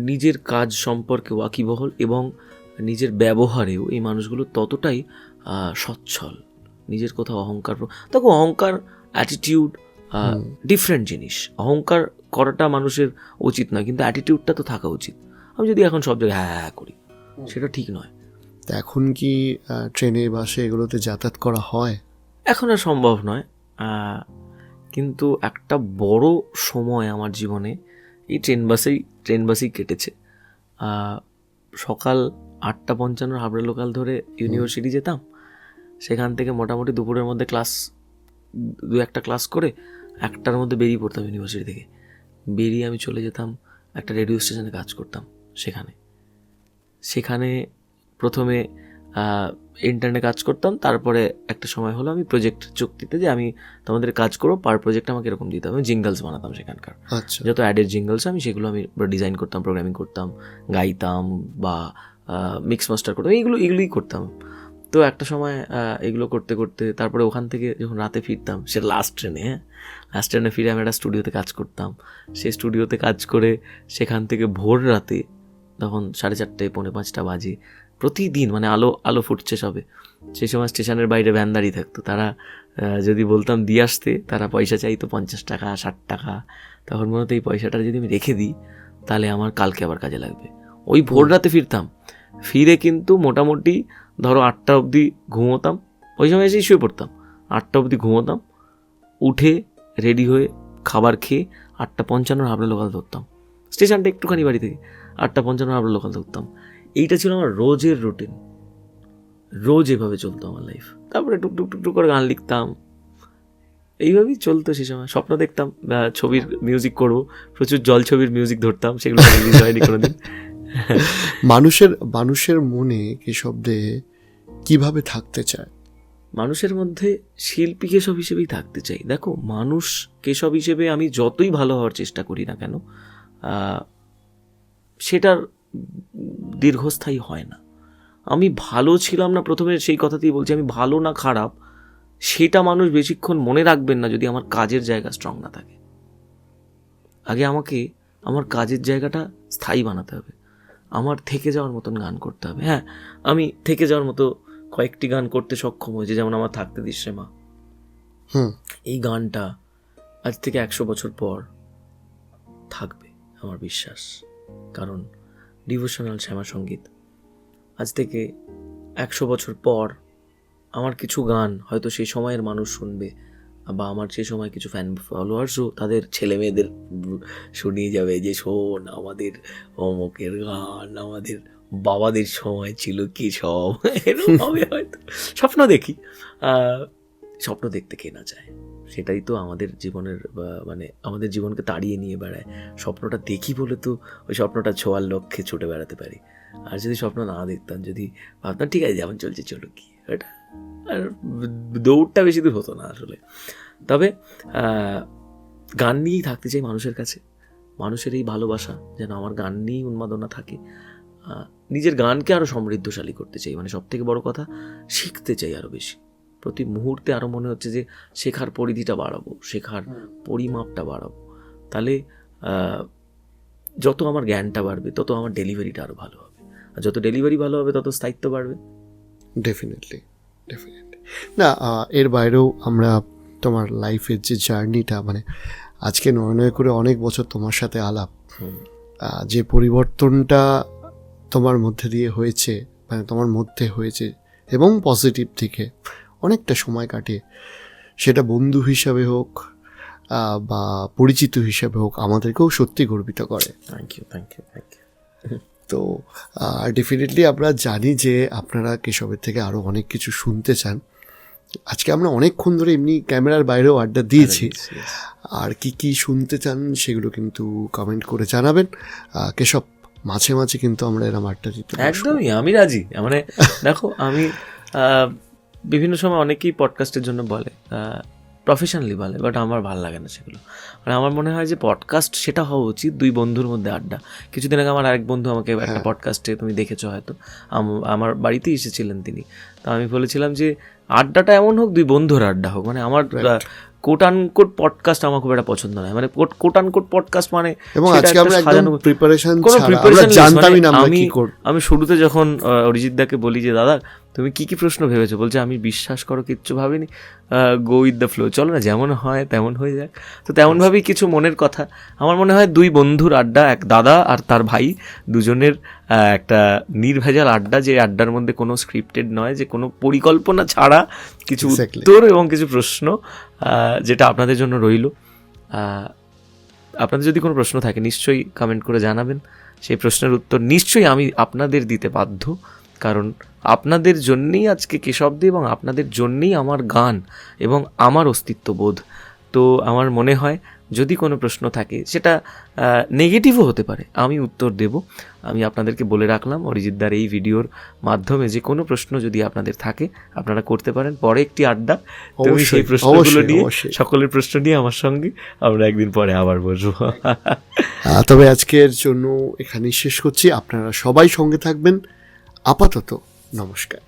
নিজের কাজ সম্পর্কে ওয়াকিবহল, এবং নিজের ব্যবহারেও এই মানুষগুলো ততটাই সচ্ছল। নিজের কোথাও অহংকার, দেখো অহংকার অ্যাটিটিউড ডিফারেন্ট জিনিস। অহংকার করাটা মানুষের উচিত নয়, কিন্তু অ্যাটিটিউডটা তো থাকা উচিত। আমি যদি এখন সব জায়গায় হ্যাঁ করি, সেটা ঠিক নয়। তা এখন কি ট্রেনে বাসে এগুলোতে যাতায়াত করা হয়? এখন আর সম্ভব নয়, কিন্তু একটা বড় সময় আমার জীবনে এই ট্রেন বাসেই কেটেছে। সকাল 8:55 হাবড়া লোকাল ধরে ইউনিভার্সিটি যেতাম, সেখান থেকে মোটামুটি দুপুরের মধ্যে দু একটা ক্লাস করে 1টার মধ্যে বেরিয়ে পড়তাম ইউনিভার্সিটি থেকে। বেরিয়ে আমি চলে যেতাম একটা রেডিও স্টেশনে কাজ করতাম। সেখানে প্রথমে ইন্টার্নে কাজ করতাম, তারপরে একটা সময় হলো আমি প্রজেক্ট চুক্তিতে যে আমি তোমাদের কাজ করবো, পার প্রজেক্ট আমাকে এরকম দিতাম। আমি জিঙ্গলস বানাতাম সেখানকার, যত অ্যাডের জিঙ্গলস আমি সেগুলো আমি ডিজাইন করতাম, প্রোগ্রামিং করতাম, গাইতাম বা মিক্স মাস্টার করতাম, এগুলোই করতাম। তো একটা সময় এগুলো করতে করতে তারপরে ওখান থেকে যখন রাতে ফিরতাম, সে লাস্ট ট্রেনে ফিরে আমি একটা স্টুডিওতে কাজ করতাম। সেই স্টুডিওতে কাজ করে সেখান থেকে ভোর রাতে তখন 4:30 4:45 বাজে প্রতিদিন, মানে আলো ফুটছে সবে, সেই সময় স্টেশনের বাইরে ভ্যান দাঁড়িয়ে থাকতো। তারা যদি বলতাম দিয়ে আসতে, তারা পয়সা চাইতো 50 টাকা 60 টাকা। তখন মনে হতো এই পয়সাটা যদি আমি রেখে দিই তাহলে আমার কালকে আবার কাজে লাগবে। ওই ভোর রাতে ফিরতাম, ফিরে কিন্তু মোটামুটি ধরো 8টা অবধি ঘুমোতাম, ওই সময় এসেই শুয়ে পড়তাম, 8টা অবধি ঘুমোতাম, উঠে রেডি হয়ে খাবার খেয়ে 8:55 হাবড়া লোকাল ধরতাম, স্টেশনটা একটুখানি বাড়ি থেকে, 8:55 হাবড়া লোকাল ধরতাম। এইটা ছিল আমার রোজের রুটিন, রোজ এভাবে চলতো আমার লাইফ। তারপরে টুকটুক টুকটুক করে গান লিখতাম, এইভাবেই চলতো সে সময়। স্বপ্ন দেখতাম ছবির মিউজিক করবো, প্রচুর জল ছবির মিউজিক ধরতাম, সেগুলো রিলিজ হয়নি কোনোদিন। মানুষের মনে কেশবদে কিভাবে থাকতে চায়? মানুষের মধ্যে শিল্পী কেশব হিসেবেই থাকতে চাই। দেখো, মানুষ কেশব হিসেবে আমি যতই ভালো হওয়ার চেষ্টা করি না কেন, সেটার দীর্ঘস্থায়ী হয় না। আমি ভালো ছিলাম না, প্রথমে সেই কথাতেই বলছি, আমি ভালো না খারাপ সেটা মানুষ বেশিক্ষণ মনে রাখবেন না যদি আমার কাজের জায়গা স্ট্রং না থাকে। আগে আমাকে আমার কাজের জায়গাটা স্থায়ী বানাতে হবে, আমার থেকে যাওয়ার মতন গান করতে হবে। হ্যাঁ, আমি থেকে যাওয়ার মতো কয়েকটি গান করতে সক্ষম হয়েছে, যেমন আমার থাকতে দিস রে মা। এই গানটা আজ থেকে 100 বছর পর থাকবে আমার বিশ্বাস, কারণ ডিভোশনাল শ্যামা সঙ্গীত আজ থেকে 100 বছর পর আমার কিছু গান হয়তো সেই সময়ের মানুষ শুনবে, বা আমার সেই সময় কিছু ফ্যান ফলোয়ার্সও তাদের ছেলে মেয়েদের শুনিয়ে যাবে যে শোন আমাদের অমুকের গান, আমাদের বাবাদের সময় ছিল কি সব, এরকম হবে হয়তো। স্বপ্ন দেখি, স্বপ্ন দেখতে কে না চায়, সেটাই তো আমাদের জীবনের মানে আমাদের জীবনকে তাড়িয়ে নিয়ে বেড়ায়। স্বপ্নটা দেখি বলে তো ওই স্বপ্নটা ছোঁয়ার লক্ষ্যে ছুটে বেড়াতে পারি। আর যদি স্বপ্ন না দেখতাম, যদি ভাবতাম ঠিক আছে যেমন চলছে চলো কি, এটা আর দৌড়টা বেশি দূর হতো না আসলে। তবে গান নিয়েই থাকতে চাই মানুষের কাছে, মানুষের এই ভালোবাসা যেন আমার গান নিয়েই উন্মাদনা থাকে। নিজের গানকে আরও সমৃদ্ধশালী করতে চাই, মানে সবথেকে বড় কথা শিখতে চাই আরও বেশি। প্রতি মুহূর্তে আরও মনে হচ্ছে যে শেখার পরিধিটা বাড়াবো, শেখার পরিমাপটা বাড়াবো। তাহলে যত আমার জ্ঞানটা বাড়বে তত আমার ডেলিভারিটা আরও ভালো হবে, আর যত ডেলিভারি ভালো হবে তত স্থায়িত্ব বাড়বে। ডেফিনেটলি। না, এর বাইরেও আমরা তোমার লাইফের যে জার্নিটা, মানে আজকে নয় করে অনেক বছর তোমার সাথে আলাপ, যে পরিবর্তনটা তোমার মধ্যে দিয়ে হয়েছে, মানে তোমার মধ্যে হয়েছে এবং পজিটিভ দিকে অনেকটা সময় কাটিয়ে, সেটা বন্ধু হিসাবে হোক বা পরিচিত হিসাবে হোক, আমাদেরকেও সত্যি গর্বিত করে। Thank you. তো ডেফিনেটলি আমরা জানি যে আপনারা কেশবের থেকে আরও অনেক কিছু শুনতে চান। আজকে আমরা অনেকক্ষণ ধরে এমনি ক্যামেরার বাইরেও আড্ডা দিয়েছি, আর কি শুনতে চান সেগুলো কিন্তু কমেন্ট করে জানাবেন। কেশব, মাঝে মাঝে কিন্তু আমরা এরকম আড্ডা দিতে একদমই আমি রাজি। মানে দেখো, আমি বিভিন্ন সময় অনেকেই পডকাস্টের জন্য বলে, প্রফেশনালি বলে, বাট আমার ভালো লাগে না সেগুলো। মানে আমার মনে হয় যে পডকাস্ট সেটা হওয়া উচিত দুই বন্ধুর মধ্যে আড্ডা। কিছুদিন আগে আমার আরেক বন্ধু আমাকে একটা পডকাস্টে, তুমি দেখেছো হয়তো, আমার বাড়িতেই এসেছিলেন তিনি, তো আমি বলেছিলাম যে আড্ডাটা এমন হোক দুই বন্ধুর আড্ডা হোক। মানে আমার কোট আনকোট পডকাস্ট আমার খুব একটা পছন্দ নয়, মানে কোট আনকোট পডকাস্ট মানে আমি শুরুতে যখন অরিজিৎ দাকে বলি যে দাদা তুমি কি প্রশ্ন ভেবেছো, বলছে আমি বিশ্বাস করো কিচ্ছু ভাবিনি, গো উইথ দ্য ফ্লো, চলো না যেমন হয় তেমন হয়ে যাক। তো তেমনভাবেই কিছু মনের কথা। আমার মনে হয় দুই বন্ধুর আড্ডা, এক দাদা আর তার ভাই, দুজনের একটা নির্ভেজাল আড্ডা, যে আড্ডার মধ্যে কোনো স্ক্রিপ্টেড নয়, যে কোনো পরিকল্পনা ছাড়া কিছু উত্তর এবং কিছু প্রশ্ন যেটা আপনাদের জন্য রইল। আপনাদের যদি কোনো প্রশ্ন থাকে নিশ্চয়ই কমেন্ট করে জানাবেন, সেই প্রশ্নের উত্তর নিশ্চয়ই আমি আপনাদের দিতে বাধ্য, কারণ আপনাদের জন্যেই আজকে কেশবদে এবং আপনাদের জন্যেই আমার গান এবং আমার অস্তিত্ববোধ। তো আমার মনে হয় যদি কোনো প্রশ্ন থাকে, সেটা নেগেটিভও হতে পারে, আমি উত্তর দেব। আমি আপনাদেরকে বলে রাখলাম অরিজিৎদার এই ভিডিওর মাধ্যমে যে কোনো প্রশ্ন যদি আপনাদের থাকে আপনারা করতে পারেন। পরে একটি আড্ডা, তুমি সেই প্রশ্নগুলো নিয়ে, সকলের প্রশ্ন নিয়ে আমার সঙ্গে আমরা একদিন পরে আবার বসবো। তবে আজকের জন্য এখানেই শেষ করছি। আপনারা সবাই সঙ্গে থাকবেন। আপাতত নমস্কার।